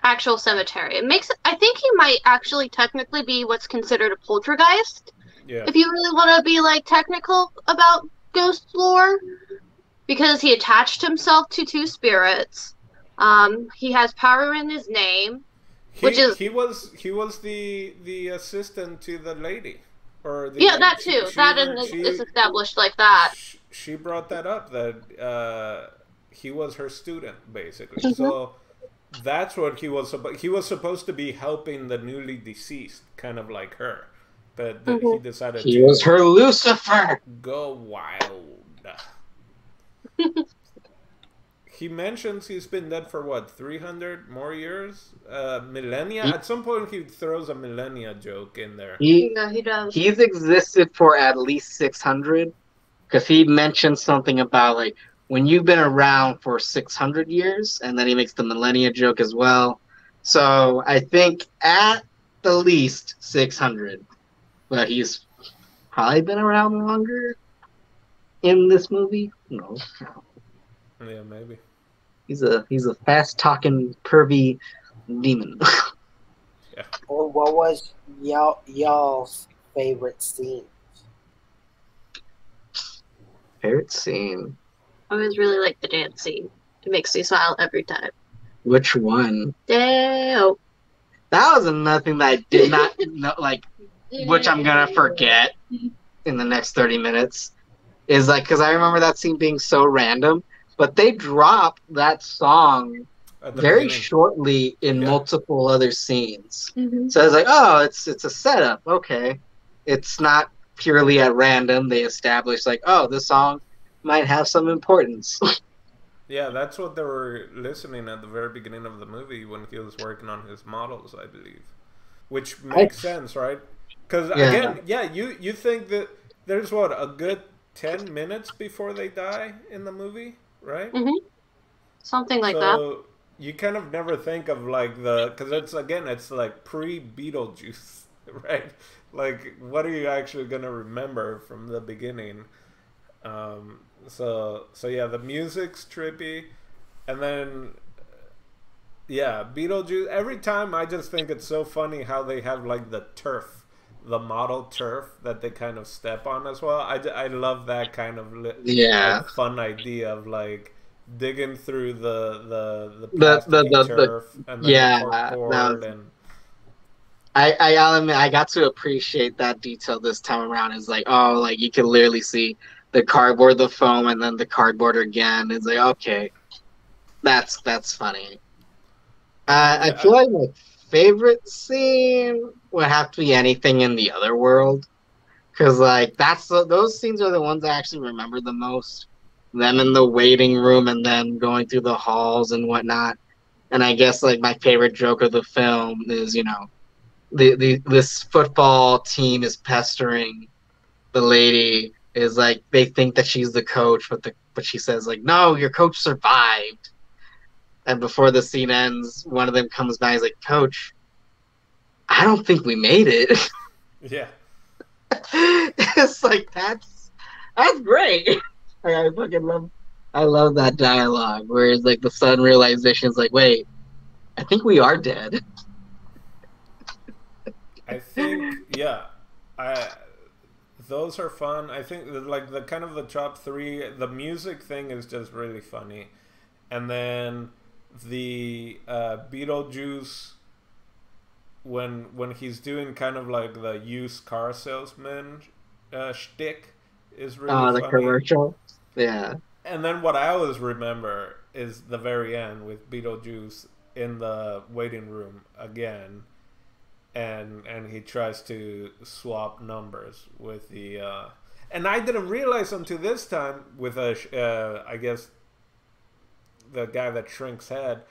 Actual cemetery. I think he might actually technically be what's considered a poltergeist. Yeah. If you really want to be like technical about ghost lore, because he attached himself to two spirits. He has power in his name, which is he was the assistant to the lady, or the that too. Is established like that. She brought that up that he was her student basically. Mm-hmm. So that's what he was. He was supposed to be helping the newly deceased, kind of like her, but he decided He was her Lucifer. go wild. He mentions he's been dead for what, 300 more years? Millennia? At some point he throws a millennia joke in there. He does. He's existed for at least 600, because he mentioned something about like when you've been around for 600 years, and then he makes the millennia joke as well. So I think at the least 600, but he's probably been around longer in this movie. No. Yeah, maybe. He's a fast talking pervy demon. Yeah. Or what was y'all's favorite scene? Favorite scene. I always really like the dance scene. It makes me smile every time. Which one? Damn. That was another thing that I did not know, like, which I'm gonna forget in the next 30 minutes. Is like, because I remember that scene being so random, but they dropped that song very shortly in multiple other scenes. Mm-hmm. So I was like, oh, it's a setup. Okay, it's not purely at random. They established like, oh, this song might have some importance. Yeah, that's what they were listening at the very beginning of the movie when he was working on his models, I believe. Which makes sense, right? Because again, you think that there's what, a good 10 minutes before they die in the movie, right? Mm-hmm. Something like that. So you kind of never think of like because it's like pre-Beetlejuice, right? Like, what are you actually gonna remember from the beginning? So yeah, the music's trippy, and then Beetlejuice. Every time I just think it's so funny how they have like the turf, the model turf that they kind of step on as well. I love that kind of like, fun idea of like digging through the plasticky turf and then the corkboard and. I'll admit, I got to appreciate that detail this time around. It's like, oh, like you can literally see the cardboard, the foam, and then the cardboard again. It's like, okay, that's funny. I feel like my favorite scene would have to be anything in the other world, because like those scenes are the ones I actually remember the most. Them in the waiting room and then going through the halls and whatnot. And I guess like my favorite joke of the film is, this football team is pestering the lady. Is like they think that she's the coach, but she says like, no, your coach survived. And before the scene ends, one of them comes by and is like, Coach, I don't think we made it. Yeah. It's like that's great. I fucking love I love that dialogue where it's like the sudden realization is like, wait, I think we are dead. I think, yeah, I those are fun. I think like the kind of the top three. The music thing is just really funny, and then the Beetlejuice when he's doing kind of like the used car salesman shtick is really The funny. commercial. Yeah. And then what I always remember is the very end with Beetlejuice in the waiting room again, and he tries to swap numbers with the. And I didn't realize until this time with I guess the guy that shrinks head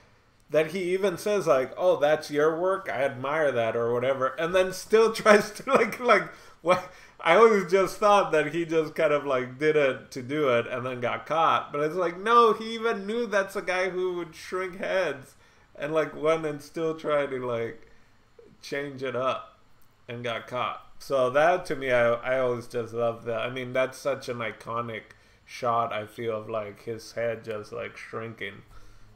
that he even says like, "Oh, that's your work. I admire that," or whatever, and then still tries to like what. I always just thought that he just kind of like did it to do it and then got caught. But it's like, no, he even knew that's a guy who would shrink heads and like went and still tried to like change it up and got caught. So that to me, I always just love that. I mean, that's such an iconic shot, I feel, of like his head just like shrinking.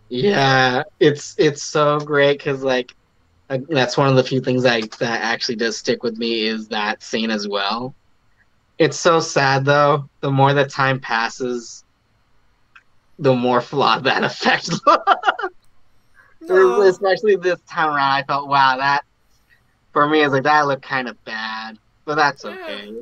Yeah, it's so great because like that's one of the few things that actually does stick with me is that scene as well. It's so sad though. The more that time passes, the more flawed that effect looks. No. Especially this time around, I felt, wow, that for me is like that looked kind of bad, but that's okay.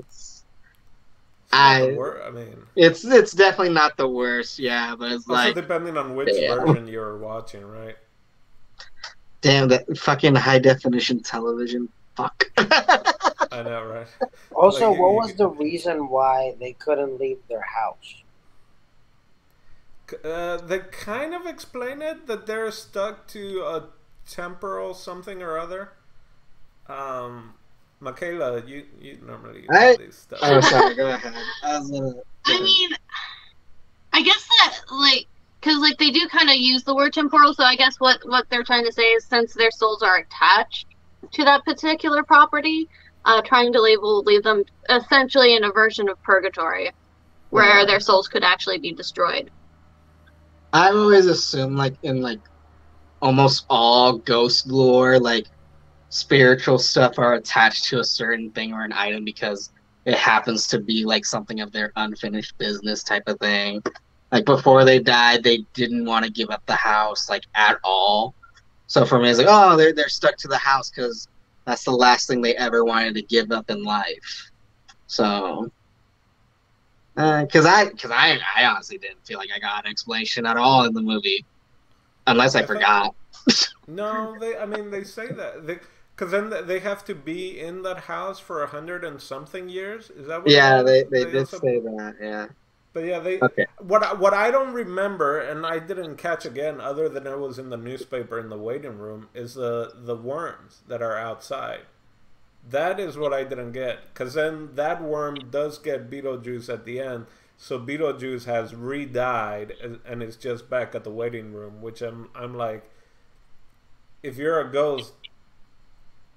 It's definitely not the worst, yeah, but it's also like depending on which version you're watching, right? Damn, that fucking high definition television. Fuck. I know, right? Also, like, what was the reason why they couldn't leave their house? They kind of explain it that they're stuck to a temporal something or other. Michaela, you normally know these stuff. Oh, sorry. Go ahead. I mean, I guess that like. Because, like, they do kind of use the word temporal, so I guess what they're trying to say is since their souls are attached to that particular property, trying to leave them essentially in a version of purgatory, where their souls could actually be destroyed. I've always assumed, like, in, like, almost all ghost lore, like, spiritual stuff are attached to a certain thing or an item because it happens to be, like, something of their unfinished business type of thing. Like, before they died, they didn't want to give up the house, like, at all. So for me, it's like, oh, they're stuck to the house because that's the last thing they ever wanted to give up in life. So, because I honestly didn't feel like I got an explanation at all in the movie, unless I forgot. No, they say that. Because then they have to be in that house for 100 and something years? Is that what Yeah, they did say that, yeah. But yeah, what I don't remember, and I didn't catch again, other than it was in the newspaper in the waiting room, is the worms that are outside. That is what I didn't get, because then that worm does get Beetlejuice at the end, so Beetlejuice has re-died and is just back at the waiting room, which I'm like, if you're a ghost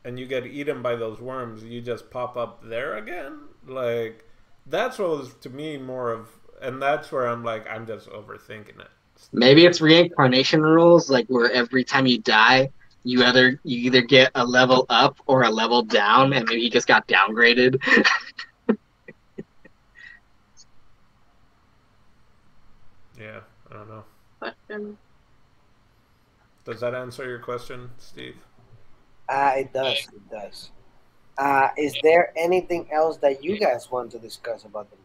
and you get eaten by those worms, you just pop up there again? Like, that's what was to me more of. And that's where I'm like, I'm just overthinking it. Maybe it's reincarnation rules, like where every time you die, you either get a level up or a level down, and maybe he just got downgraded. Yeah, I don't know. Question. Does that answer your question, Steve? It does. It does. Is there anything else that you guys want to discuss about the movie?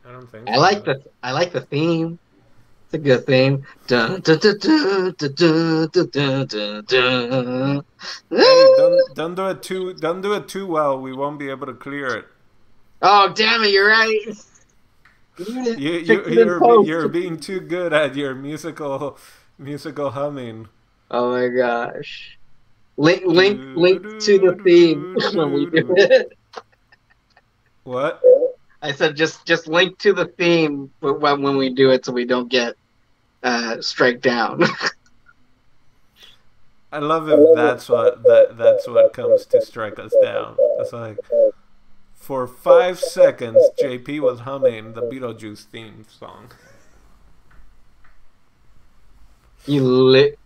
I don't think. I like the theme. It's a good theme. Dun, dun, dun, dun, dun, dun, dun, dun. Hey, don't do it too well. We won't be able to clear it. Oh damn it! You're right. You're being too good at your musical humming. Oh my gosh! Link to the theme when we do it. What? I said just link to the theme when we do it so we don't get strike down. I love if that's what comes to strike us down. It's like For 5 seconds, JP was humming the Beetlejuice theme song. They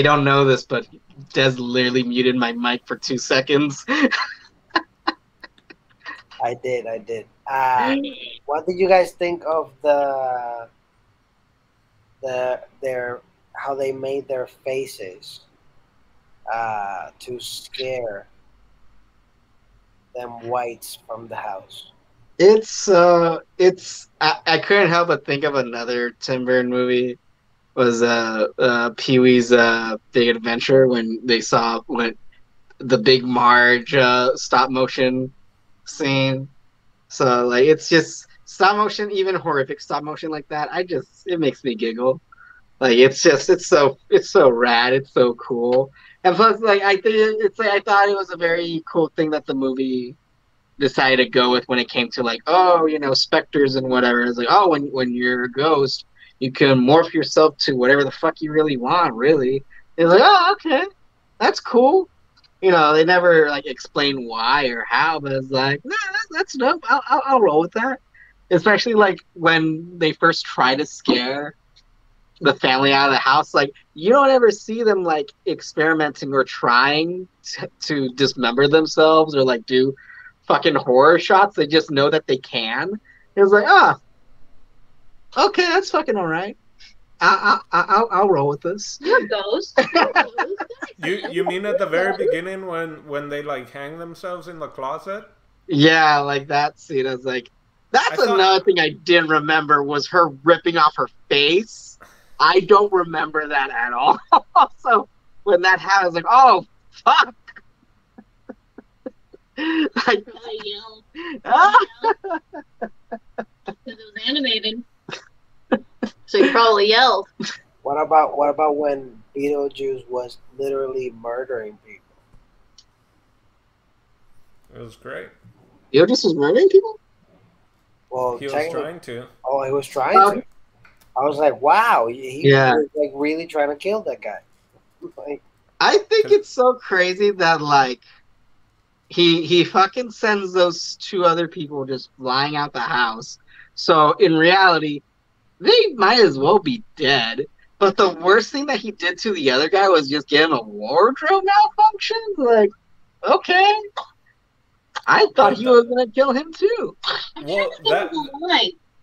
don't know this, but Des literally muted my mic for 2 seconds. I did. What did you guys think of their how they made their faces to scare them whites from the house? I couldn't help but think of another Tim Burton movie. Was Pee-wee's Big Adventure, when they saw when the Big Marge stop motion scene. So like, it's just stop motion, even horrific stop motion like that. It makes me giggle. Like, it's so rad, it's so cool. And plus, like, I think it's like, I thought it was a very cool thing that the movie decided to go with when it came to, like, oh, specters and whatever. It's like, oh, when you're a ghost, you can morph yourself to whatever the fuck you really want, really. It's like, oh, okay, that's cool. They never like explain why or how, but it's like, nah, that's dope. I'll roll with that. Especially like when they first try to scare the family out of the house, like, you don't ever see them like experimenting or trying to dismember themselves or like do fucking horror shots. They just know that they can. It's like, okay, that's fucking all right. I'll roll with this. You're a ghost. You mean at the very beginning when they like hang themselves in the closet? Yeah, like that scene. I was like, that's another thing I didn't remember, was her ripping off her face. I don't remember that at all. So when that happened, I was like, oh fuck. Like, I yelled. Because it was animated. So you probably yelled. What about when Beetlejuice was literally murdering people? It was great. Beetlejuice was murdering people? Well, He was trying to. Oh, he was trying to. I was like, wow, he was like really trying to kill that guy. Like, I think it's so crazy that like he fucking sends those 2 other people just flying out the house. So in reality, they might as well be dead. But the worst thing that he did to the other guy was just give him a wardrobe malfunction. Like, okay, I thought he was gonna kill him too. Well, that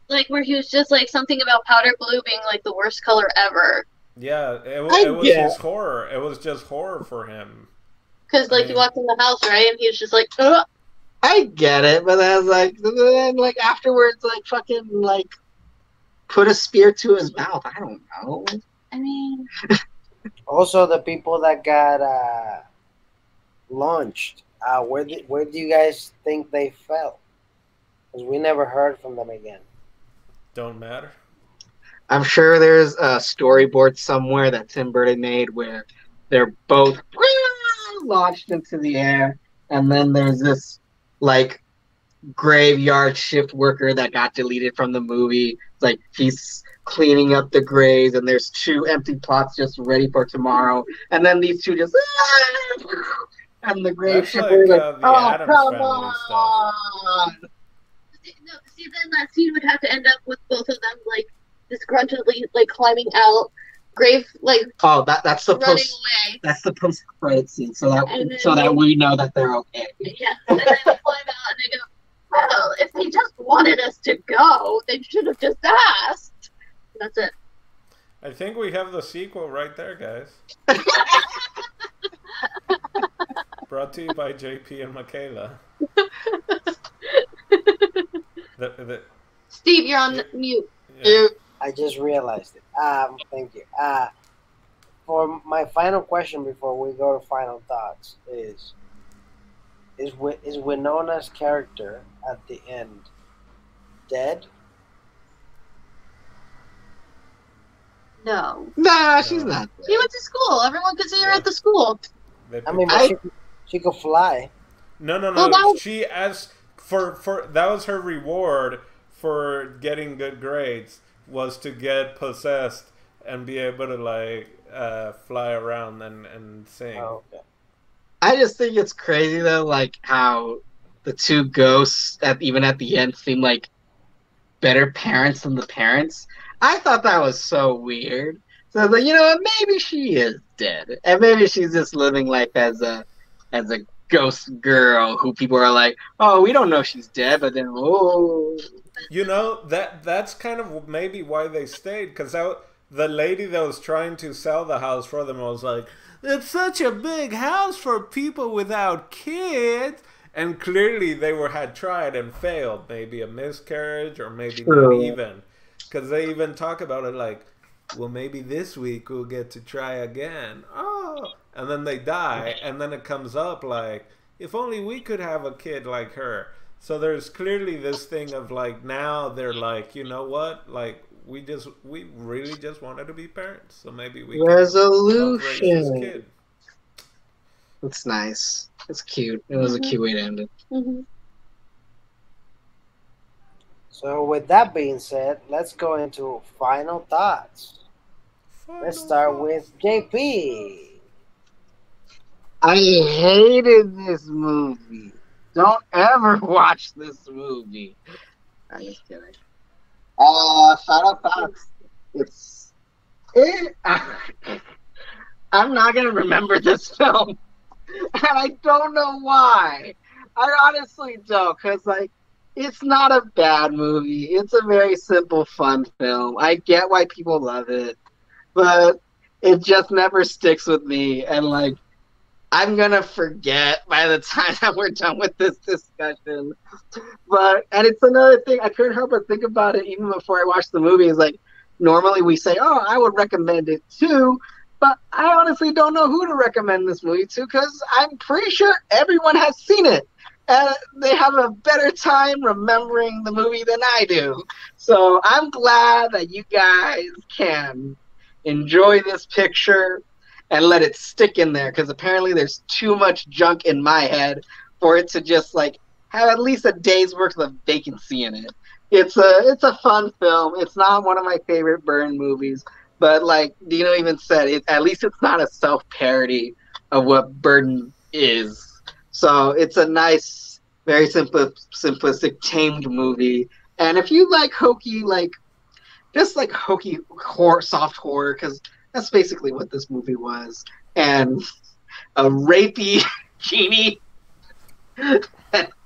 like where he was just like something about powder blue being like the worst color ever. Yeah, it was his horror. It was just horror for him. Because like he walked in the house, right, and he was just like, ugh. I get it, but I was like, then like afterwards, like fucking like put a spear to his mouth. I don't know. I mean, also the people that got launched. Where do you guys think they fell? Because we never heard from them again. Don't matter. I'm sure there's a storyboard somewhere that Tim Burton made where they're both launched into the air, and then there's this like graveyard shift worker that got deleted from the movie. Like, he's cleaning up the graves, and there's 2 empty plots just ready for tomorrow, and then these 2 just and the grave shifter like, oh, come on. No, see, then that scene would have to end up with both of them like disgruntledly like climbing out, grave like. Oh, that's the running post. Away. That's the post-credit scene, so that we know that they're okay. Yeah, and then they climb out and they go, well, if they just wanted us to go, they should have just asked. That's it. I think we have the sequel right there, guys. Brought to you by JP and Michaela. Steve, you're on mute. Yeah. I just realized it. Thank you. For my final question before we go to final thoughts is Winona's character at the end dead? No. Nah, she's not. She went to school. Everyone could see her at the school. I mean, she could fly. No. Well, she asked for that was her reward for getting good grades, was to get possessed and be able to like fly around and sing. Oh, okay. I just think it's crazy though, like how the two ghosts, even at the end, seem like better parents than the parents. I thought that was so weird. So I was like, you know what? Maybe she is dead, and maybe she's just living life as a ghost girl who people are like, oh, we don't know she's dead, but then oh, You know, that's kind of maybe why they stayed, because the lady that was trying to sell the house for them was like, it's such a big house for people without kids. And clearly they had tried and failed. Maybe a miscarriage or maybe not even. Because they even talk about it like, well, maybe this week we'll get to try again. Oh. And then they die. And then it comes up like, if only we could have a kid like her. So there's clearly this thing of like, now they're like, you know what? Like, we really just wanted to be parents. So maybe we can raise this kid. That's nice. It's cute. It was a cute way to end it. So with that being said, let's go into final thoughts. Let's start with JP. I hated this movie. Don't ever watch this movie. I'm just kidding. Final thoughts. I'm not gonna remember this film. And I don't know why. I honestly don't, because, like, it's not a bad movie. It's a very simple, fun film. I get why people love it, but it just never sticks with me. And, like, I'm going to forget by the time that we're done with this discussion. And it's another thing. I couldn't help but think about it even before I watched the movie. It's like, normally we say, oh, I would recommend it too. But I honestly don't know who to recommend this movie to, because I'm pretty sure everyone has seen it. And they have a better time remembering the movie than I do. So I'm glad that you guys can enjoy this picture and let it stick in there, because apparently there's too much junk in my head for it to just like have at least a day's worth of vacancy in it. It's a fun film. It's not one of my favorite Byrne movies. But like Dino even said, at least it's not a self-parody of what Burton is. So it's a nice, very simplistic, tamed movie. And if you like hokey, just like hokey horror, soft horror, because that's basically what this movie was, and a rapey genie, this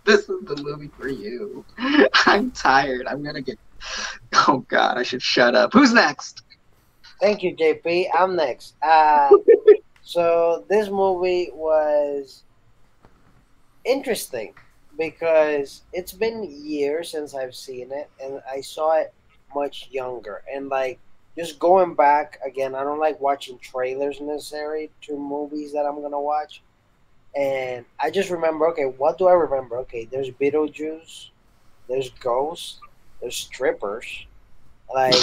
is the movie for you. I'm tired. I'm going to get... Oh, God, I should shut up. Who's next? Thank you, JP. I'm next. So this movie was interesting because it's been years since I've seen it, and I saw it much younger. And like just going back again, I don't like watching trailers necessarily to movies that I'm gonna watch. And I just remember, okay, what do I remember? Okay, there's Beetlejuice, there's ghosts, there's strippers. Like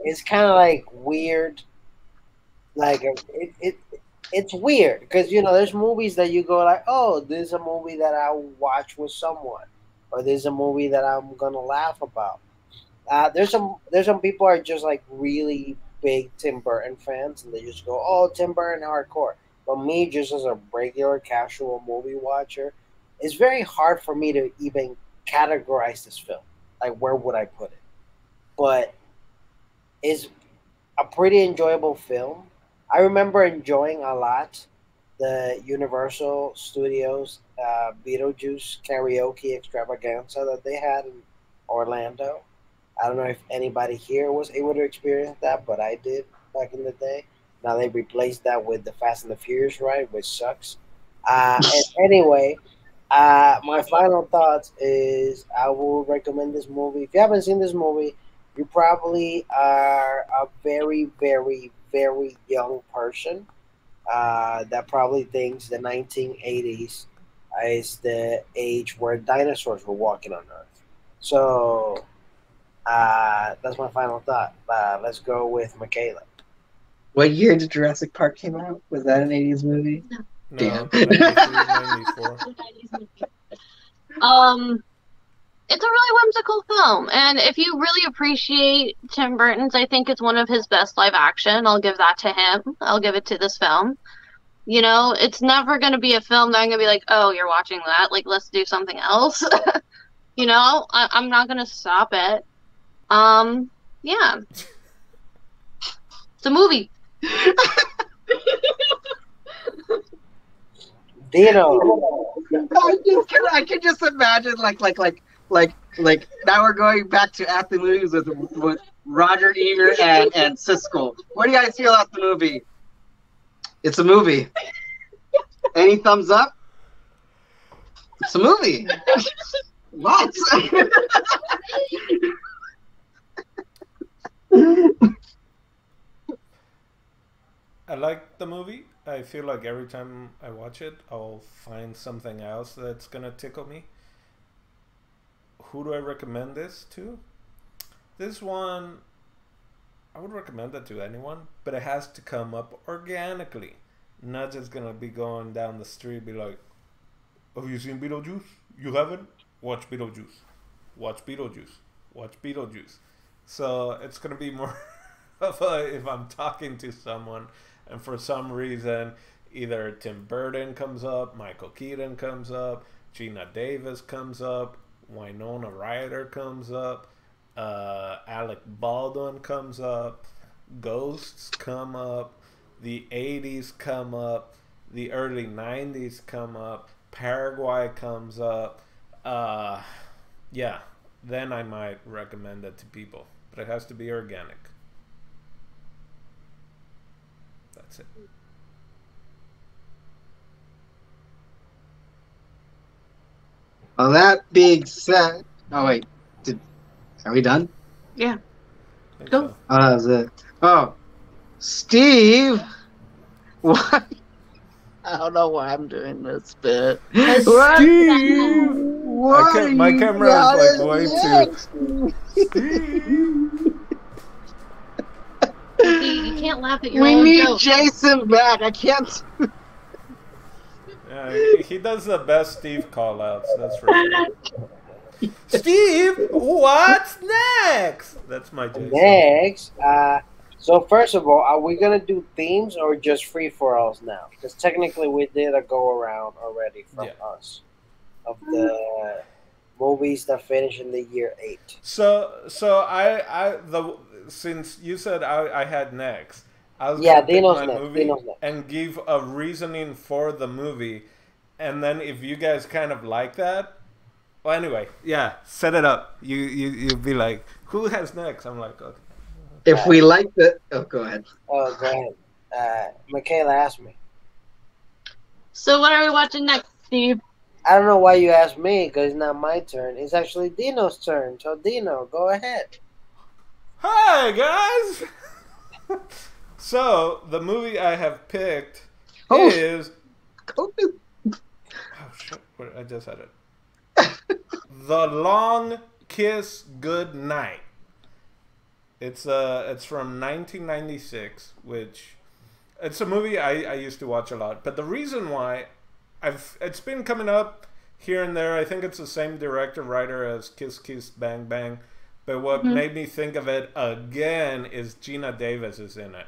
it's kind of like weird. Like it's weird because there's movies that you go like, oh, this is a movie that I watch with someone, or this is a movie that I'm gonna laugh about. There's some people are just like really big Tim Burton fans, and they just go, oh, Tim Burton hardcore. But me, just as a regular casual movie watcher, it's very hard for me to even categorize this film. Like, where would I put it? But it's a pretty enjoyable film. I remember enjoying a lot the Universal Studios Beetlejuice karaoke extravaganza that they had in Orlando. I don't know if anybody here was able to experience that, but I did back in the day. Now they replaced that with the Fast and the Furious ride, which sucks. And anyway, my final thoughts is I will recommend this movie. If you haven't seen this movie, you probably are a very, very, very young person that probably thinks the 1980s is the age where dinosaurs were walking on Earth. So that's my final thought. Let's go with Michaela. What year did Jurassic Park came out? Was that an 80s movie? No. No, Damn. 94. It's a really whimsical film, and if you really appreciate Tim Burton's, I think it's one of his best live action. I'll give that to him. I'll give it to this film. You know, it's never going to be a film that I'm going to be like, oh, you're watching that. Like, let's do something else. You know, I'm not going to stop it. Yeah. It's a movie. Dino. I can just imagine like now we're going back to after the movies with Roger Ebert and Siskel. What do you guys feel about the movie? It's a movie. Any thumbs up? It's a movie. What? I like the movie. I feel like every time I watch it, I'll find something else that's gonna tickle me. Who do I recommend this to? This one, I would recommend it to anyone, but it has to come up organically. Not just gonna be going down the street, be like, "Have you seen Beetlejuice? You haven't? Watch Beetlejuice. Watch Beetlejuice. Watch Beetlejuice." So it's gonna be more of a, if I'm talking to someone, and for some reason, either Tim Burton comes up, Michael Keaton comes up, Gina Davis comes up, Winona Ryder comes up, Alec Baldwin comes up, ghosts come up, the 80s come up, the early 90s come up, Paraguay comes up. Yeah, then I might recommend it to people. But it has to be organic. That's it. Well, that being said, oh wait, are we done? Yeah. I think Go. so. Oh, that was it. Oh, Steve, what? I don't know why I'm doing this bit. What? Steve! What are My you camera is like yelling way next? You can't laugh at your We own need joke. Jason back. I can't. He does the best Steve call-outs, that's for sure. Steve, what's next? That's my Jason. Next, so first of all, are we gonna do themes or just free for alls now? Because technically, we did a go around already from us of the movies that finish in the year 8. So since you said I had next, I was Yeah, gonna pick Dino's my next. movie Dino's next. and give a reasoning for the movie, and then if you guys kind of like that, well, anyway, yeah, set it up. You be like, who has next? I'm like, okay. If we like the, oh, go ahead. Oh, go ahead. Michaela asked me. So what are we watching next, Steve? I don't know why you asked me because it's not my turn. It's actually Dino's turn. So Dino, go ahead. Hi guys. So the movie I have picked is oh shit! I just had it. The Long Kiss Goodnight. It's from 1996, which it's a movie I used to watch a lot. But the reason why it's been coming up here and there. I think it's the same director writer as Kiss Kiss Bang Bang. But what made me think of it again is Gina Davis is in it,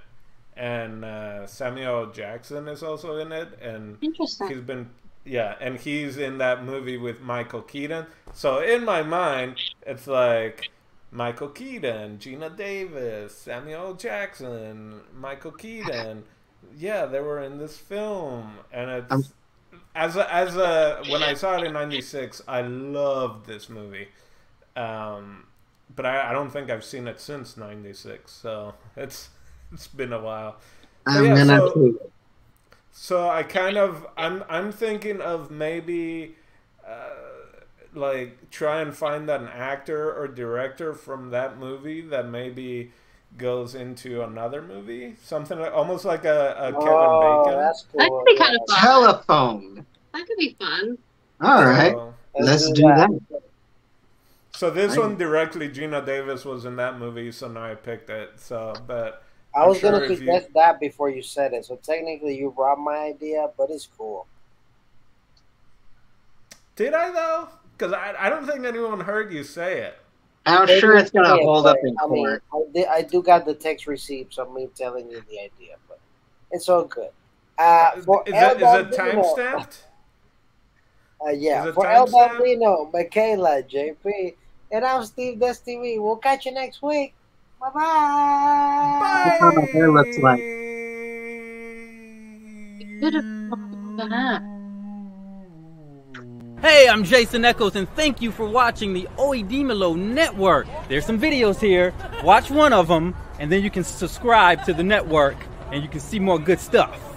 and Samuel Jackson is also in it, and Interesting. he's been and he's in that movie with Michael Keaton. So in my mind, it's like Michael Keaton, Gina Davis, Samuel Jackson, Michael Keaton. Yeah, they were in this film, and it's as a when I saw it in '96, I loved this movie. But I don't think I've seen it since '96, so it's been a while. So I kind of I'm thinking of maybe like try and find an actor or director from that movie that maybe goes into another movie, something like almost like a Kevin Bacon. That's cool. That could be kind of fun. Telephone. That could be fun. All right, So, let's do that. so this one directly, Gina Davis was in that movie, so now I picked it. So, but I was I'm gonna sure if suggest that before you said it. So technically, you robbed my idea, but it's cool. Did I though? Because I don't think anyone heard you say it. I'm sure it's gonna hold up in I mean, court. I do got the text receipt of me telling you the idea, but it's all good. For Is El it Baldino, timestamped? yeah, Is it for El timestamp? Baldino, Michaela, JP, and I'm Steve Des TV. We'll catch you next week. Bye bye. That's how my hair looks like. Hey, I'm Jason Echoes, and thank you for watching the Oye Dimelo Network. There's some videos here. Watch one of them, and then you can subscribe to the network, and you can see more good stuff.